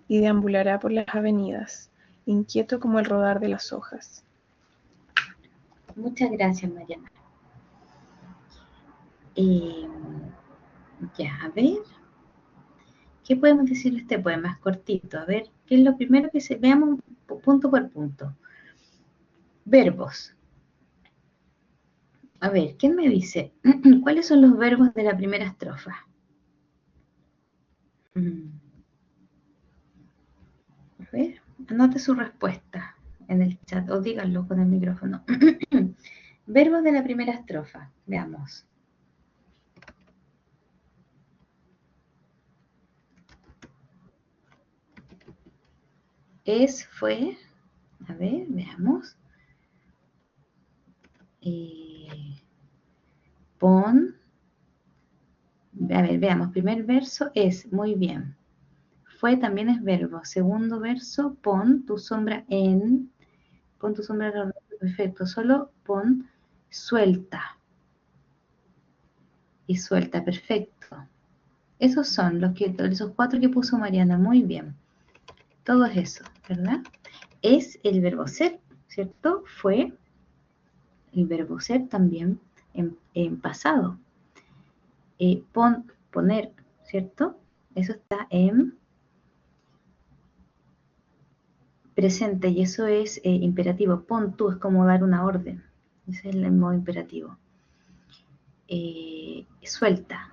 Y deambulará por las avenidas, inquieto como el rodar de las hojas. Muchas gracias, Mariana. Ya, a ver. ¿Qué podemos decir de este poema? Es cortito. A ver, ¿qué es lo primero que veamos punto por punto? Verbos. A ver, ¿quién me dice? ¿Cuáles son los verbos de la primera estrofa? A ver, anote su respuesta en el chat o díganlo con el micrófono. Verbos de la primera estrofa. Veamos. Es, fue. A ver, veamos. Pon. A ver, veamos. Primer verso es, muy bien. Fue también es verbo. Segundo verso, pon tu sombra en. Pon tu sombra en. Perfecto. Solo pon suelta. Y suelta. Perfecto. Esos son esos 4 que puso Mariana. Muy bien. Todo eso, ¿verdad? Es el verbo ser, ¿cierto? Fue el verbo ser también en pasado. Poner, ¿cierto? Eso está en presente y eso es imperativo. Pon tú es como dar una orden. Ese es el modo imperativo. Suelta.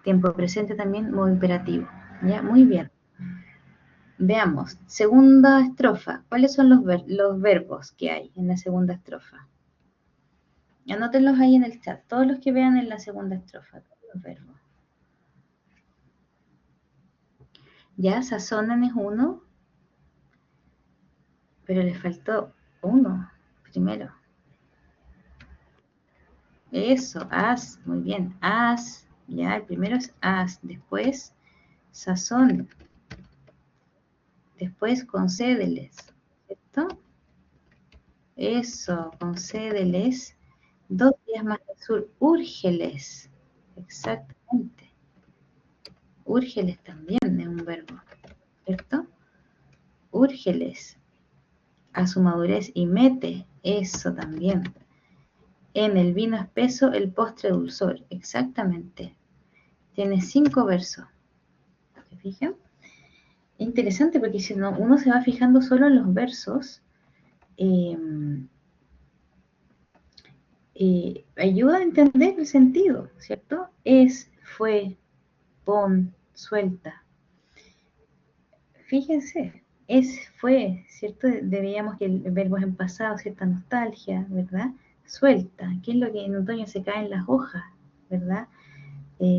Tiempo presente también, modo imperativo. ¿Ya? Muy bien. Veamos. Segunda estrofa. ¿Cuáles son los verbos que hay en la segunda estrofa? Anótenlos ahí en el chat. Todos los que vean en la segunda estrofa. Todos los verbos. Ya, sazonan es uno. Pero le faltó uno primero. Eso, haz, muy bien, haz, ya, el primero es haz, después sazón, después concédeles, ¿cierto? Eso, concédeles, 2 días más al sur, úrgeles, exactamente, úrgeles también es un verbo, ¿cierto? Úrgeles, a su madurez y mete, eso también. En el vino espeso, el postre dulzor, exactamente. Tiene 5 versos. ¿Se fijan? Interesante porque si uno se va fijando solo en los versos, ayuda a entender el sentido, ¿cierto? Es, fue, pon, suelta. Fíjense, es, fue, ¿cierto? Veíamos que el verbo es en pasado, cierta nostalgia, ¿verdad? Suelta, ¿qué es lo que en otoño se caen las hojas, ¿verdad?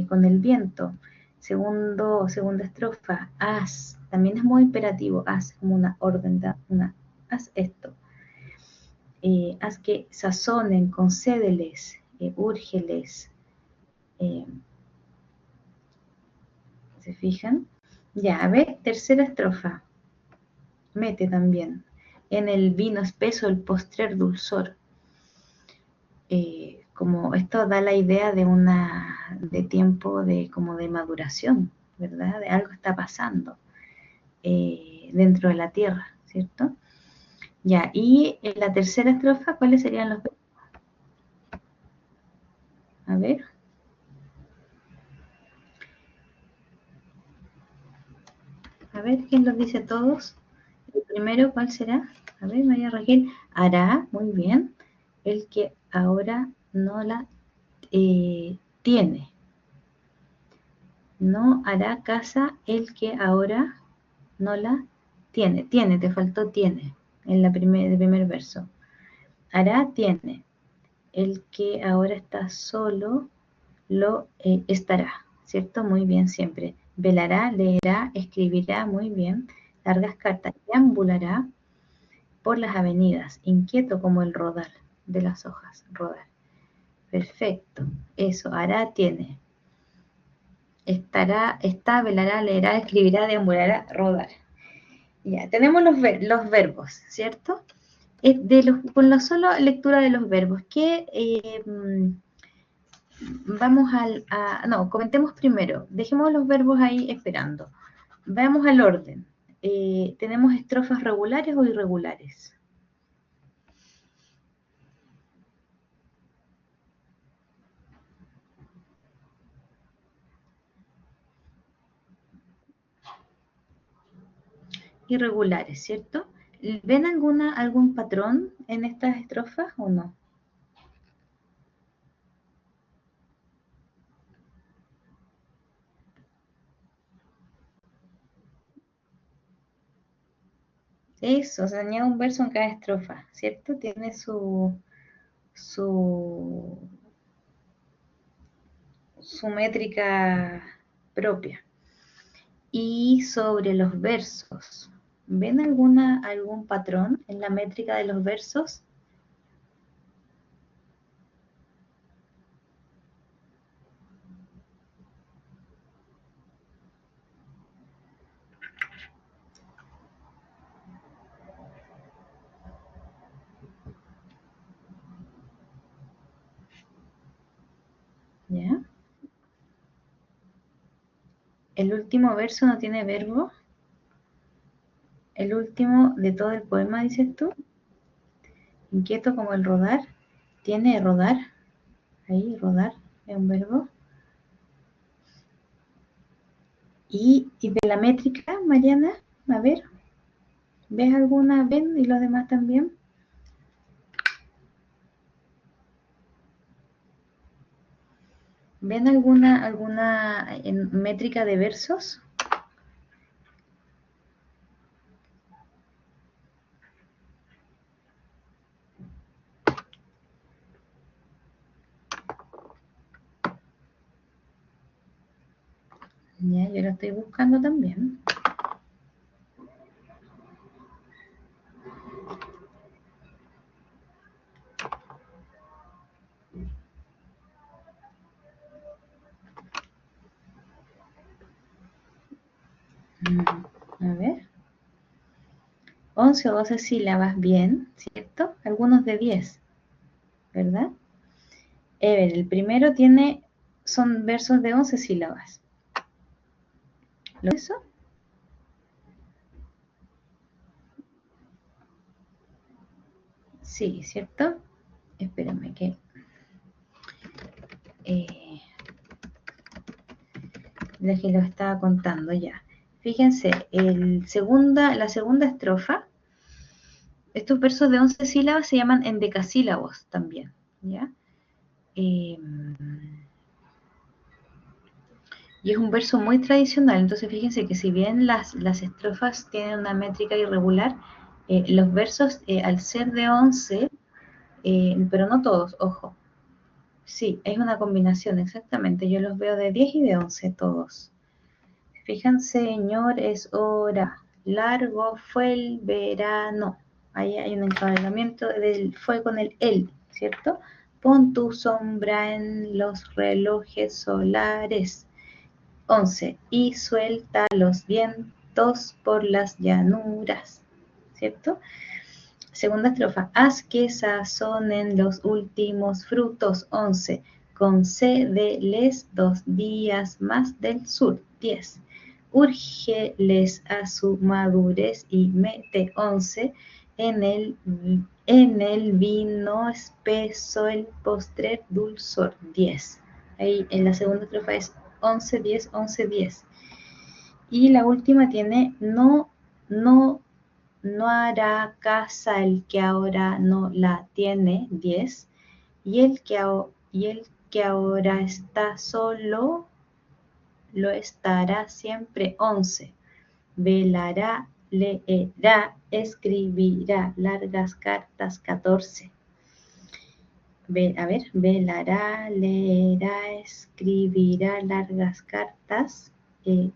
Con el viento. Segunda estrofa, haz, también es muy imperativo, haz como una orden, haz esto. Haz que sazonen, concédeles, úrgeles. ¿Se fijan? Ya, a ver, tercera estrofa. Mete también. En el vino espeso el postrer dulzor. Como esto da la idea de tiempo como de maduración, ¿verdad? De algo está pasando dentro de la tierra, ¿cierto? Ya, y en la tercera estrofa, ¿cuáles serían los verbos? A ver. A ver, ¿quién los dice todos? El primero, ¿cuál será? A ver, María Raquel. Hará, muy bien. El que ahora no la tiene. No hará casa el que ahora no la tiene. Tiene, te faltó tiene en el primer verso. Hará, tiene. El que ahora está solo lo estará, ¿cierto? Muy bien siempre. Velará, leerá, escribirá, muy bien. Largas cartas, deambulará por las avenidas, inquieto como el rodar de las hojas, rodar. Perfecto, eso, hará, tiene. Estará, está, velará, leerá, escribirá, deambulará, rodar. Ya, tenemos los verbos, ¿cierto? Con la sola lectura de los verbos, ¿qué vamos no, comentemos primero, dejemos los verbos ahí esperando. Veamos al orden. ¿Tenemos estrofas regulares o irregulares? Irregulares, ¿cierto? ¿Ven algún patrón en estas estrofas o no? Eso, se añade un verso en cada estrofa, ¿cierto? Tiene su métrica propia. Y sobre los versos, ¿ven algún patrón en la métrica de los versos? ¿Ya? El último verso no tiene verbo. El último de todo el poema, dices tú. Inquieto como el rodar. Tiene rodar. Ahí, rodar es un verbo. Y de la métrica, Mariana, a ver, ¿ves alguna? ¿Ven? ¿Y los demás también? ¿Ven alguna métrica de versos? Ya, yo lo estoy buscando también. A ver. 11 o 12 sílabas, bien, ¿cierto? Algunos de 10, ¿verdad? Ever, el primero son versos de 11 sílabas. ¿Lo eso? Sí, ¿cierto? Espérame que... que lo estaba contando ya. Fíjense, la segunda estrofa, estos versos de 11 sílabas se llaman endecasílabos también, ¿ya? Y es un verso muy tradicional, entonces fíjense que si bien las estrofas tienen una métrica irregular, los versos al ser de 11, pero no todos, ojo, sí, es una combinación, exactamente, yo los veo de 10 y de 11 todos. Fíjense, señor, es hora, largo fue el verano, ahí hay un encadenamiento fue con el, ¿cierto? Pon tu sombra en los relojes solares. 11. Y suelta los vientos por las llanuras, ¿cierto? Segunda estrofa. Haz que sazonen los últimos frutos. 11. Concédeles 2 días más del sur. 10. Úrgeles a su madurez y mete 11 en el vino espeso el postrer dulzor. 10. Ahí en la segunda estrofa es 11, 10, 11, 10. Y la última tiene no hará casa el que ahora no la tiene, 10. Y el que ahora está solo lo estará siempre, 11. Velará, leerá, escribirá largas cartas, 14. Velará, leerá, escribirá largas cartas,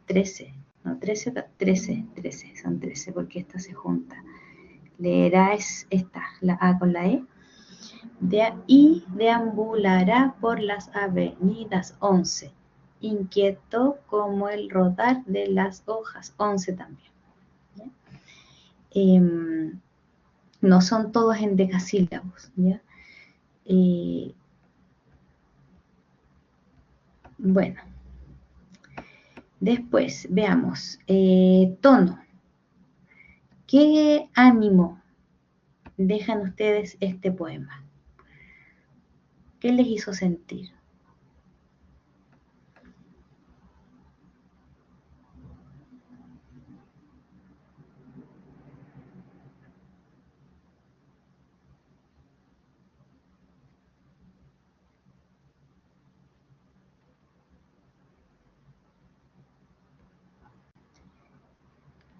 13. No, 13, son 13, porque esta se junta. Leerá es esta, la A con la E. Y deambulará por las avenidas, 11. Inquieto como el rodar de las hojas, 11 también. No son todos endecasílabos, ¿ya? Bueno, después veamos. Tono. ¿Qué ánimo dejan ustedes este poema? ¿Qué les hizo sentir?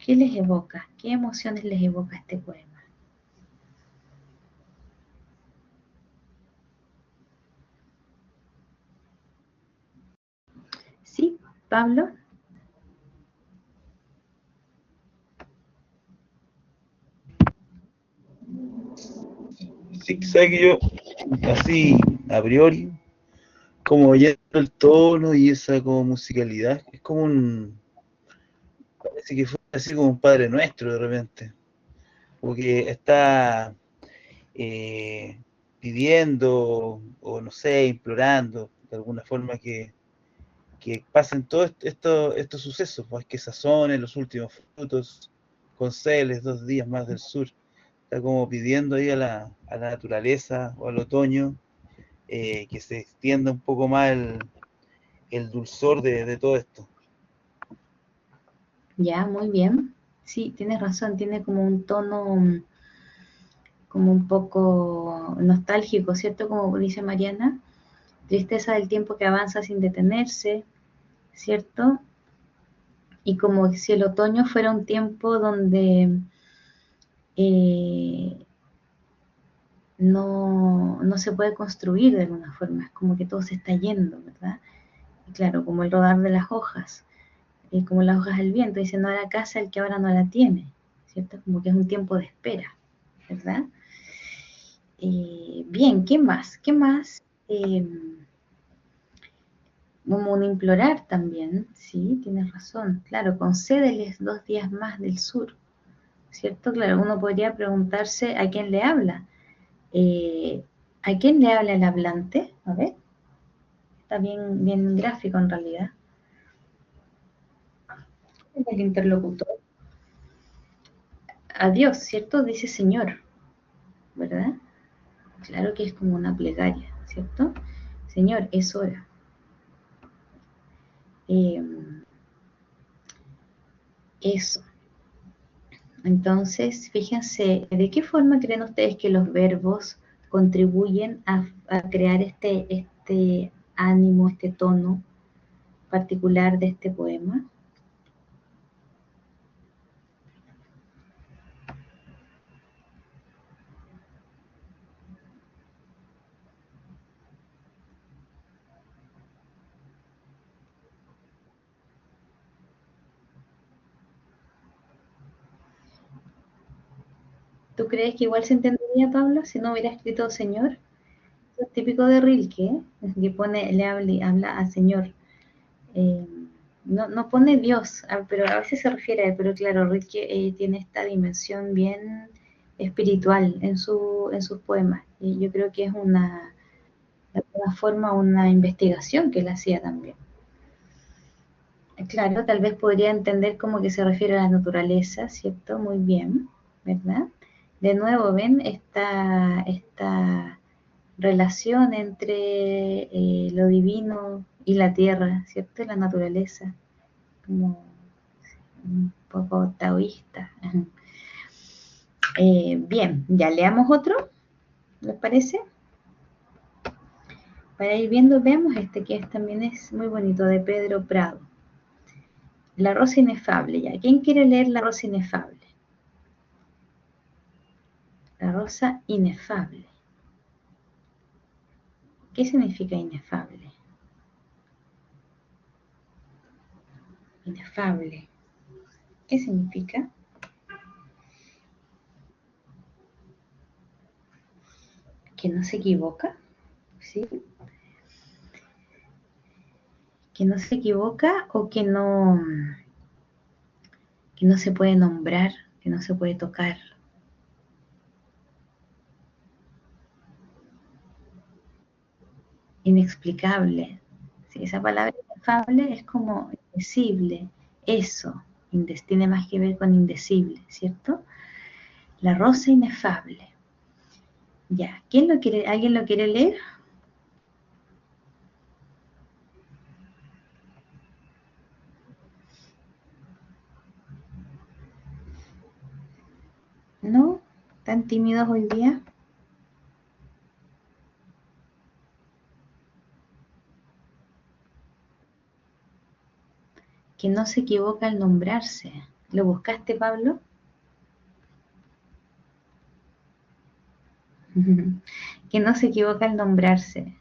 ¿Qué les evoca? ¿Qué emociones les evoca este poema? ¿Sí, Pablo? Sí, sabes que yo, así, a priori, como ya el tono y esa como musicalidad, es como parece que fue así como un Padre Nuestro de repente, porque está eh, pidiendo, o no sé, implorando, de alguna forma que pasen todos estos sucesos, pues que sazonen los últimos frutos con celes 2 días más del sur. Está como pidiendo ahí a la naturaleza o al otoño que se extienda un poco más el dulzor de todo esto. Ya, muy bien. Sí, tienes razón, tiene como un tono como un poco nostálgico, ¿cierto? Como dice Mariana, tristeza del tiempo que avanza sin detenerse, ¿cierto? Y como si el otoño fuera un tiempo donde eh, no se puede construir de alguna forma, es como que todo se está yendo, ¿verdad? Y claro, como el rodar de las hojas, como las hojas del viento, dice, no hará casa el que ahora no la tiene, ¿cierto? Como que es un tiempo de espera, ¿verdad? Bien, ¿qué más? ¿Qué más? Como un implorar también, sí, tienes razón. Claro, concédeles 2 días más del sur, ¿cierto? Claro, uno podría preguntarse a quién le habla. Eh, ¿A quién le habla el hablante? A ver, está bien, bien gráfico en realidad. Es el interlocutor. A Dios, ¿cierto? Dice Señor, ¿verdad? Claro que es como una plegaria, ¿cierto? Señor, es hora. Eh, eso. Entonces, fíjense, ¿de qué forma creen ustedes que los verbos contribuyen a crear este ánimo, este tono particular de este poema? ¿Tú crees que igual se entendería, Pablo, si no hubiera escrito Señor? Eso es típico de Rilke, ¿eh? Que pone, habla al Señor. Eh, no pone Dios, pero a veces se refiere a él, pero claro, Rilke tiene esta dimensión bien espiritual en sus poemas. Y yo creo que es de alguna forma una investigación que él hacía también. Claro, tal vez podría entender como que se refiere a la naturaleza, ¿cierto? Muy bien, ¿verdad? De nuevo, ven esta relación entre lo divino y la tierra, ¿cierto? La naturaleza, como un poco taoísta. Bien, ya leamos otro, ¿les parece? Para ir viendo, veamos este que también es muy bonito, de Pedro Prado. La rosa inefable, ya. ¿Quién quiere leer La rosa inefable? La rosa inefable. ¿Qué significa inefable? Inefable. ¿Qué significa? Que no se equivoca, ¿sí? Que no se equivoca o que no se puede nombrar, que no se puede tocar. Inexplicable. esa palabra inefable es como indecible, eso, tiene más que ver con indecible, ¿cierto? La rosa inefable. Ya, ¿alguien lo quiere leer? ¿No? ¿Tan tímidos hoy día? Que no se equivoca al nombrarse. ¿Lo buscaste, Pablo? Que no se equivoca al nombrarse.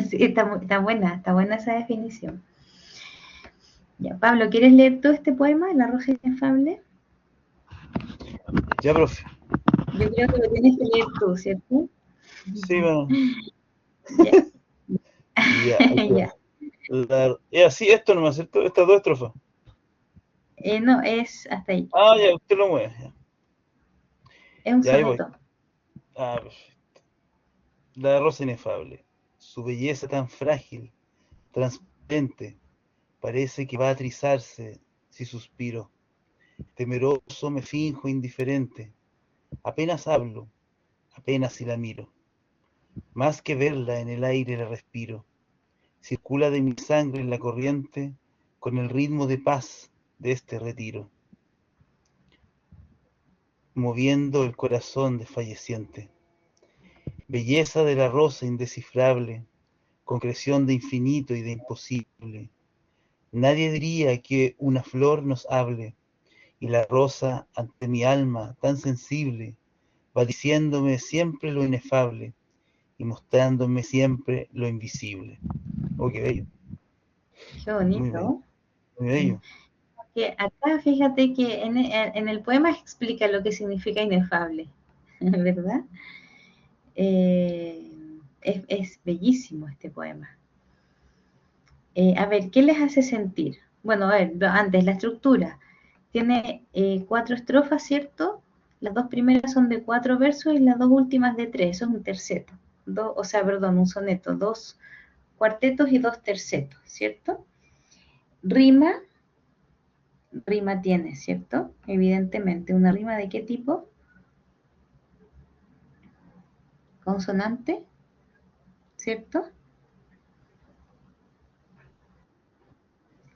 Sí, está buena esa definición. Ya, Pablo, ¿quieres leer tú este poema, La rosa inefable? Ya, profe. Yo creo que lo tienes que leer tú, ¿cierto? Sí, bueno. Ya. Ya. Ya. Es así, esto nomás, ¿cierto? Estas dos estrofas. No, es hasta ahí. Ah, ya, usted lo mueve. Ya, Es un ya ahí voy. soneto. Ah, perfecto. La rosa inefable. Su belleza tan frágil, transparente, parece que va a trizarse si suspiro. Temeroso me finjo indiferente. Apenas hablo, apenas si la miro. Más que verla en el aire la respiro. Circula de mi sangre en la corriente con el ritmo de paz de este retiro, moviendo el corazón desfalleciente. Belleza de la rosa indescifrable, concreción de infinito y de imposible. Nadie diría que una flor nos hable, y la rosa ante mi alma tan sensible va diciéndome siempre lo inefable y mostrándome siempre lo invisible. Oh, qué bello, Qué muy bello, bonito. muy bello. Que acá fíjate que en el poema explica lo que significa inefable, ¿verdad? Es bellísimo este poema. A ver, ¿qué les hace sentir? Bueno, a ver, antes la estructura. Tiene 4 estrofas, ¿cierto? Las 2 primeras son de 4 versos y las 2 últimas de 3. Eso es un terceto. Un soneto. 2 cuartetos y 2 tercetos, ¿cierto? Rima tiene, ¿cierto? Evidentemente. ¿Una rima de qué tipo? Consonante, ¿cierto?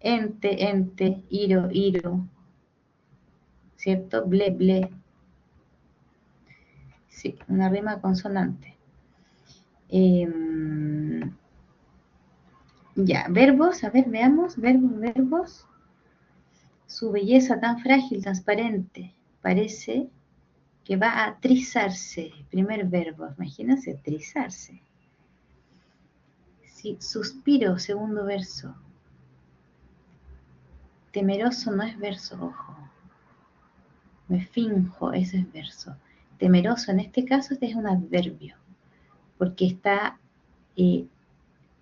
Ente, iro, ¿cierto? Ble. Sí, una rima consonante. Ya, verbos, a ver, veamos, verbos. Su belleza tan frágil, transparente, parece que va a trizarse. Primer verbo, imagínense, trizarse. Sí, suspiro, segundo verso. Temeroso no es verso, ojo. Me finjo, ese es verso. Temeroso en este caso este es un adverbio, porque está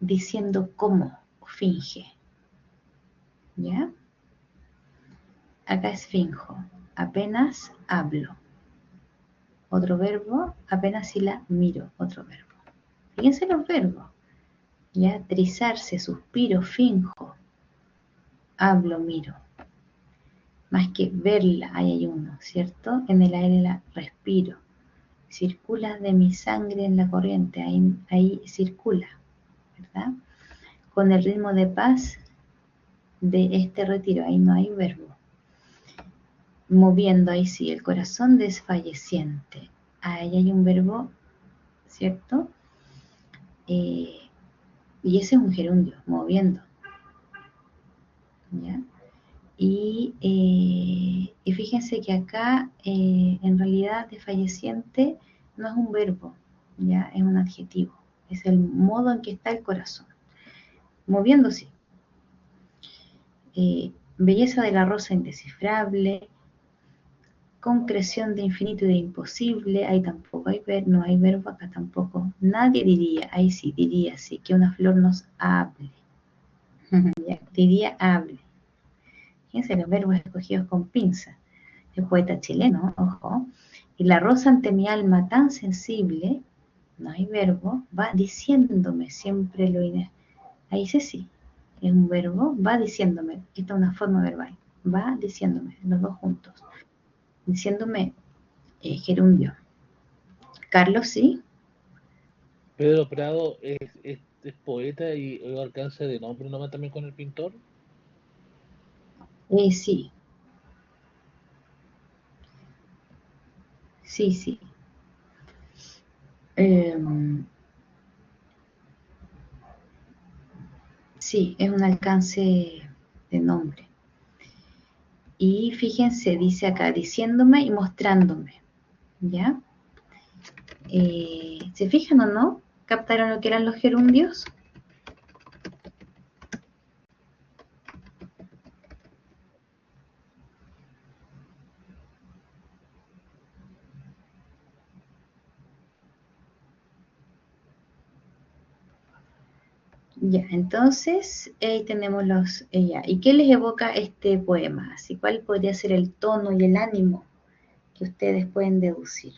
diciendo cómo finge. ¿Ya? Acá es finjo. Apenas hablo. Otro verbo, apenas si la miro. Otro verbo. Fíjense los verbos. ¿Ya? Trizarse, suspiro, finjo. Hablo, miro. Más que verla, ahí hay uno, ¿cierto? En el aire la respiro. Circula de mi sangre en la corriente, ahí circula, ¿verdad? Con el ritmo de paz de este retiro, ahí no hay verbo. Moviendo, ahí sí, el corazón desfalleciente. Ahí hay un verbo, ¿cierto? Y ese es un gerundio, moviendo. ¿Ya? Y fíjense que acá, en realidad, desfalleciente no es un verbo, ¿ya? Es un adjetivo. Es el modo en que está el corazón. Moviendo, sí. Belleza de la rosa indescifrable, concreción de infinito y de imposible, ahí tampoco no hay verbo acá tampoco. Nadie diría, ahí sí, diría sí, que una flor nos hable. Diría hable. Fíjense los verbos escogidos con pinza. El poeta chileno, ojo. Y la rosa ante mi alma tan sensible, no hay verbo, va diciéndome siempre Ahí dice sí, es un verbo, va diciéndome, esta es una forma verbal, va diciéndome, los dos juntos, diciéndome gerundio. Carlos, sí, Pedro Prado es poeta y alcanza de nombre nomás también con el pintor. sí, sí, sí. Sí, es un alcance de nombre. Y fíjense, dice acá, diciéndome y mostrándome, ¿ya? ¿Se fijan o no? ¿Captaron lo que eran los gerundios? Ya, entonces ahí tenemos los ya. ¿Y qué les evoca este poema? Así, ¿cuál podría ser el tono y el ánimo que ustedes pueden deducir?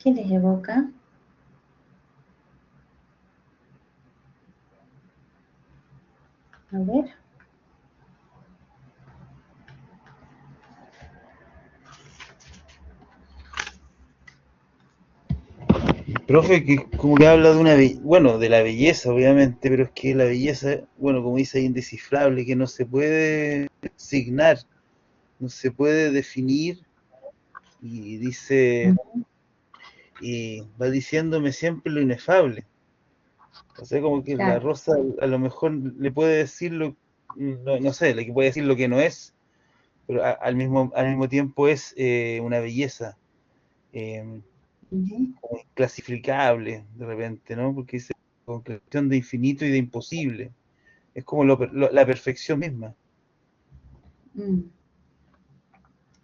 ¿Qué les evoca? A ver. Profe, que como que habla de una, bueno, de la belleza, obviamente, pero es que la belleza, bueno, como dice, es indescifrable, que no se puede signar, no se puede definir, y dice, y va diciéndome siempre lo inefable. O sea, como que la Claro. rosa a lo mejor le puede decir lo, no, no sé, le puede decir lo que no es, pero al mismo tiempo es una belleza eh, como inclasificable de repente, ¿no? Porque es una cuestión de infinito y de imposible. Es como la perfección misma. Mm,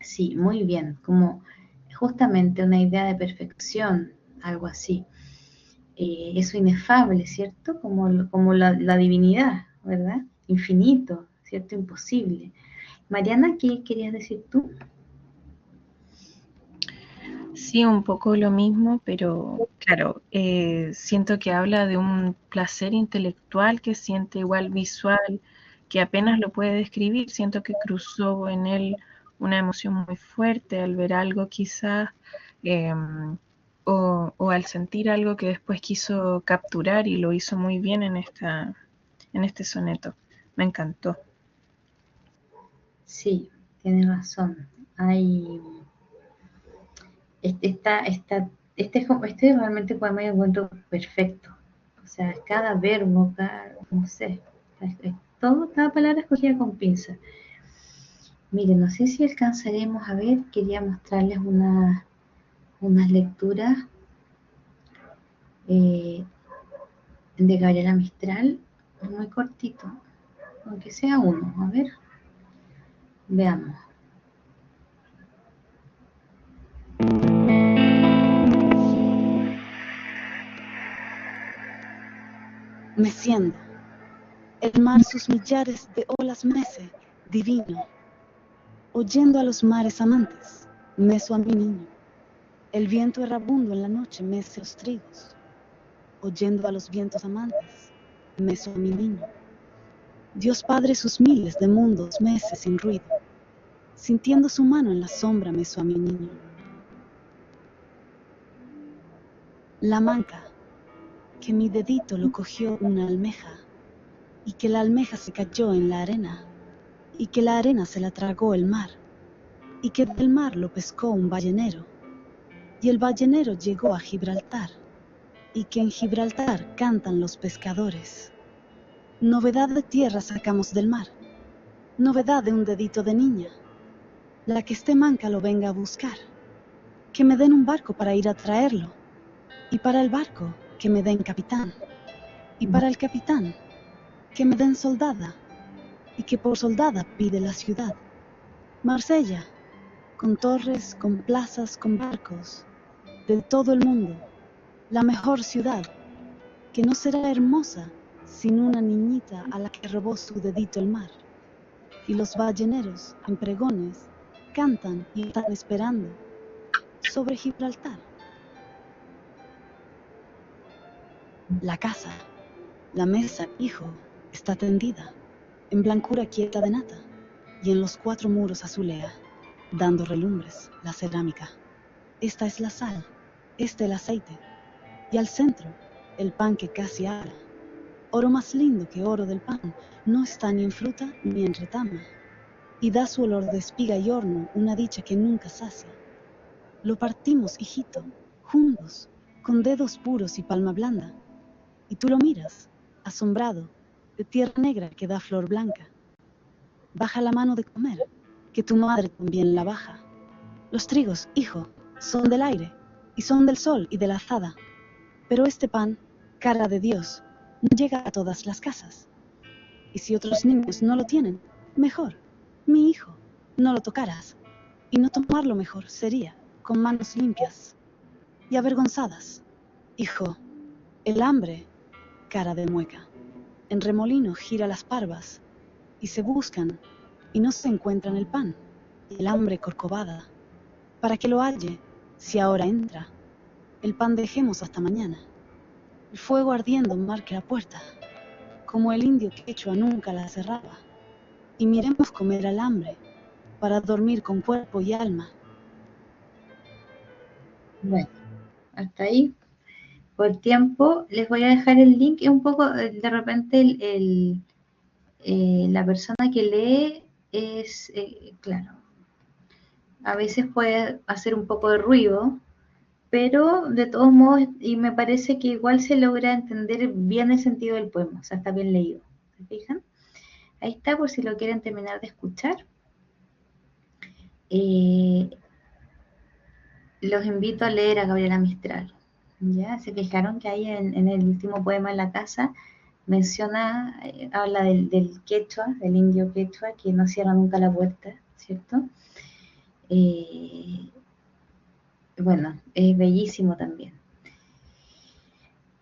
sí, muy bien. Como justamente una idea de perfección, algo así. Eso inefable, ¿cierto? Como la divinidad, ¿verdad? Infinito, ¿cierto? Imposible. Mariana, ¿qué querías decir tú? Sí, un poco lo mismo, pero claro, siento que habla de un placer intelectual que siente igual visual, que apenas lo puede describir. Siento que cruzó en él una emoción muy fuerte al ver algo quizás, eh, o al sentir algo que después quiso capturar y lo hizo muy bien en este soneto. Me encantó. Sí, tienes razón. Hay, este realmente poema yo encuentro perfecto. O sea, cada verbo, no sé, todo, cada palabra escogida con pinza. Miren, no sé si alcanzaremos a ver, quería mostrarles unas lecturas eh, de Gabriela Mistral, muy cortito, aunque sea uno. A ver, veamos. Meciendo, el mar sus millares de olas mece, divino. Oyendo a los mares amantes, meso a mi niño. El viento errabundo en la noche mece los trigos. Oyendo a los vientos amantes, meso a mi niño. Dios Padre sus miles de mundos mece sin ruido. Sintiendo su mano en la sombra meso a mi niño. La manca, que mi dedito lo cogió una almeja, y que la almeja se cayó en la arena, y que la arena se la tragó el mar, y que del mar lo pescó un ballenero, y el ballenero llegó a Gibraltar, y que en Gibraltar cantan los pescadores. Novedad de tierra sacamos del mar, novedad de un dedito de niña. La que esté manca lo venga a buscar, que me den un barco para ir a traerlo, y para el barco que me den capitán, y para el capitán que me den soldada, y que por soldada pide la ciudad. Marsella, con torres, con plazas, con barcos, de todo el mundo, la mejor ciudad, que no será hermosa sin una niñita a la que robó su dedito el mar. Y los balleneros, en pregones, cantan y están esperando sobre Gibraltar. La casa, la mesa, hijo, está tendida, en blancura quieta de nata, y en los 4 muros azulea, dando relumbres, la cerámica. Esta es la sal, este el aceite, y al centro, el pan que casi habla. Oro más lindo que oro del pan, no está ni en fruta ni en retama, y da su olor de espiga y horno una dicha que nunca sacia. Lo partimos, hijito, juntos, con dedos puros y palma blanda, y tú lo miras, asombrado, de tierra negra que da flor blanca. Baja la mano de comer, que tu madre también la baja. Los trigos, hijo, son del aire, y son del sol y de la azada, pero este pan, cara de Dios, no llega a todas las casas. Y si otros niños no lo tienen, mejor, mi hijo, no lo tocaras. Y no tomarlo mejor sería, con manos limpias y avergonzadas. Hijo, el hambre, cara de mueca, en remolino gira las parvas, y se buscan, y no se encuentran el pan, y el hambre corcovada. Para que lo halle, si ahora entra, el pan dejemos hasta mañana. El fuego ardiendo marque la puerta, como el indio quechua nunca la cerraba, y miremos comer al hambre, para dormir con cuerpo y alma. Bueno, hasta ahí. Por tiempo, les voy a dejar el link y un poco, de repente, la persona que lee es, claro, a veces puede hacer un poco de ruido, pero de todos modos, y me parece que igual se logra entender bien el sentido del poema, o sea, está bien leído. ¿Se fijan? Ahí está, por si lo quieren terminar de escuchar. Los invito a leer a Gabriela Mistral. ¿Ya? Se fijaron que ahí en el último poema en la casa menciona, habla del quechua, del indio quechua, que no cierra nunca la puerta, ¿cierto? Bueno, es bellísimo también.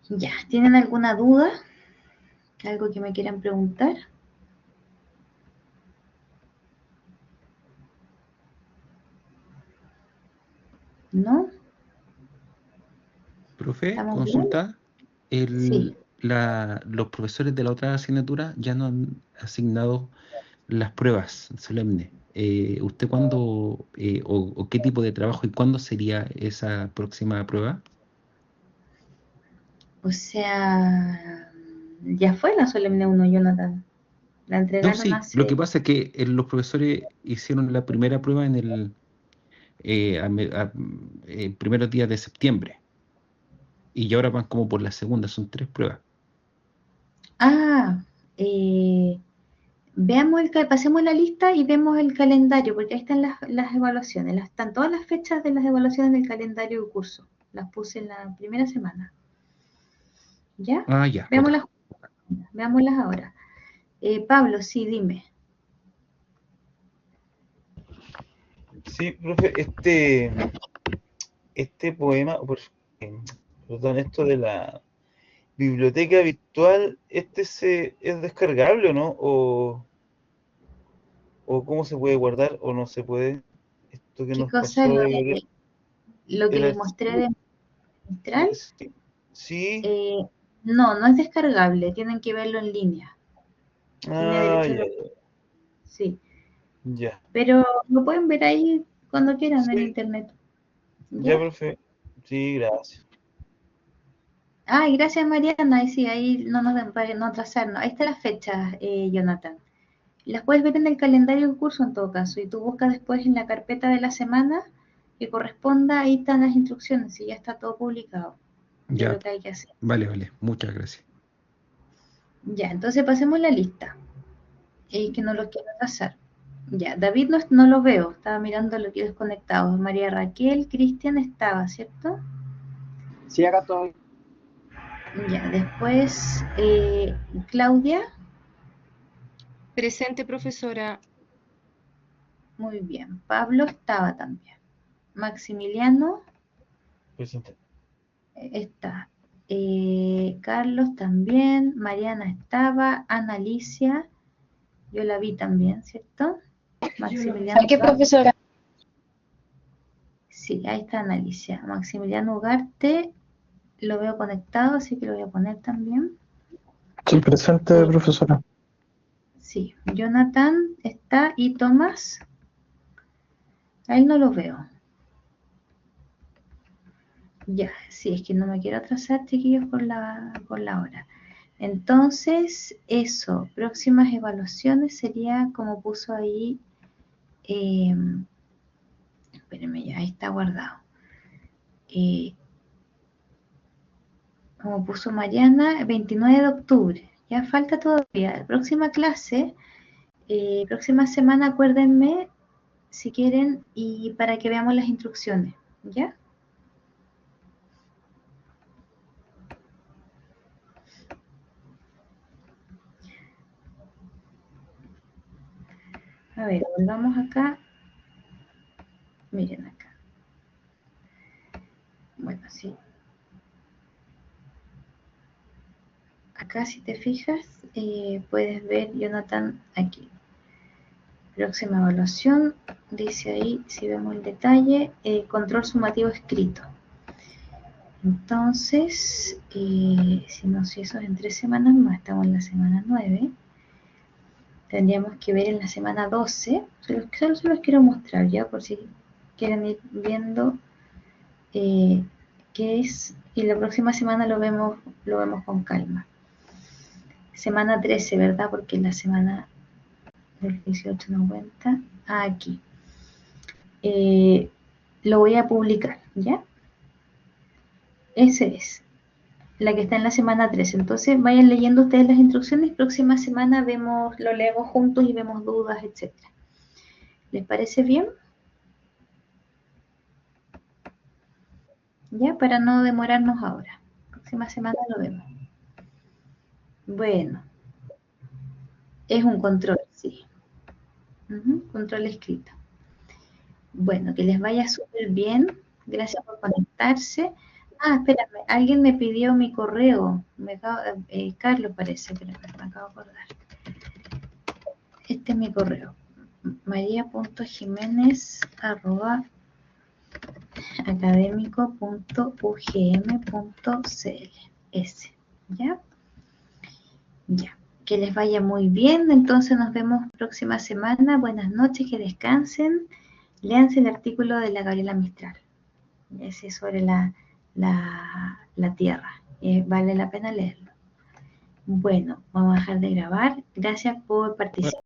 Ya, ¿tienen alguna duda? ¿Algo que me quieran preguntar? ¿No? Profe, ¿Estamos bien? consulta. Sí. Los profesores de la otra asignatura ya no han asignado las pruebas solemnes. ¿Usted cuándo o qué tipo de trabajo y cuándo sería esa próxima prueba? O sea, ya fue la solemne 1, Jonathan. La No, entregaron sí, lo que hace... pasa es que los profesores hicieron la primera prueba en el primeros días de septiembre y ahora van como por la segunda, son 3 pruebas. Ah, veamos pasemos la lista y vemos el calendario, porque ahí están las evaluaciones. Están todas las fechas de las evaluaciones en el calendario de curso. Las puse en la primera semana. ¿Ya? Ah, ya, Veámoslas, bacán. veámoslas ahora. Pablo, sí, dime. Sí, profe, este poema, perdón, esto de la biblioteca virtual, ¿es descargable o no? ¿O cómo se puede guardar o no se puede? Esto que ¿Qué nos cosa es pasó el, lo que el les mostré archivo. de Mistral? Sí, sí. Eh, no, no es descargable, tienen que verlo en línea. Tiene Ah, derecho ya, a... Sí, ya. pero lo pueden ver ahí cuando quieran en Sí, internet. ya, ¿Ya? profe. Sí, gracias. Ay, gracias Mariana. Y sí, ahí no nos den para no atrasarnos. Ahí están las fechas, Jonathan. Las puedes ver en el calendario del curso en todo caso. Y tú buscas después en la carpeta de la semana que corresponda. Ahí están las instrucciones y ya está todo publicado de Ya, lo que hay que hacer. vale, vale, muchas gracias. Ya, entonces pasemos la lista. Que no los quiero atrasar. Ya, David no lo veo. Estaba mirando los que desconectados. María Raquel, Cristian estaba, ¿cierto? Sí, acá estoy. Ya, después Claudia. Presente, profesora. Muy bien. Pablo estaba también. Maximiliano Presente. está. Carlos también, Mariana estaba, Ana Alicia, yo la vi también, ¿cierto? Maximiliano. ¿A qué profesora? Sí, ahí está Ana Alicia. Maximiliano Ugarte, lo veo conectado, así que lo voy a poner también. Sí, presente, profesora. Sí, Jonathan está y Tomás, a él no lo veo. Ya, sí, es que no me quiero atrasar, chiquillos, con la hora. Entonces, eso, próximas evaluaciones sería como puso ahí, espérenme, ya, ahí está guardado. Como puso Mariana, 29 de octubre, ya falta todavía. La próxima clase, próxima semana, acuérdenme si quieren y para que veamos las instrucciones, ¿ya? A ver, volvamos acá. Miren acá. Bueno, sí. Acá si te fijas, puedes ver, Jonathan, aquí. Próxima evaluación, dice ahí, si vemos el detalle, control sumativo escrito. Entonces, si eso es en 3 semanas más, estamos en la semana 9. Tendríamos que ver en la semana 12, solo se los quiero mostrar ya, por si quieren ir viendo qué es, y la próxima semana lo vemos con calma. Semana 13, ¿verdad? Porque la semana del 18 no cuenta. Aquí. Lo voy a publicar, ¿ya? Ese es. La que está en la semana 13. Entonces vayan leyendo ustedes las instrucciones. Próxima semana lo leemos juntos y vemos dudas, etc. ¿Les parece bien? Ya, para no demorarnos ahora. Próxima semana lo vemos. Bueno. Es un control, sí. Control escrito. Bueno, que les vaya súper bien. Gracias por conectarse. Ah, espérame, alguien me pidió mi correo. Carlos parece, pero me acabo de acordar. Este es mi correo. maria.jimenez@academico.ugm.cl. Ese, ¿ya? Ya. Que les vaya muy bien. Entonces nos vemos próxima semana. Buenas noches, que descansen. Léanse el artículo de la Gabriela Mistral. Ese es sobre la Tierra. Vale la pena leerlo. Bueno, vamos a dejar de grabar. Gracias por participar.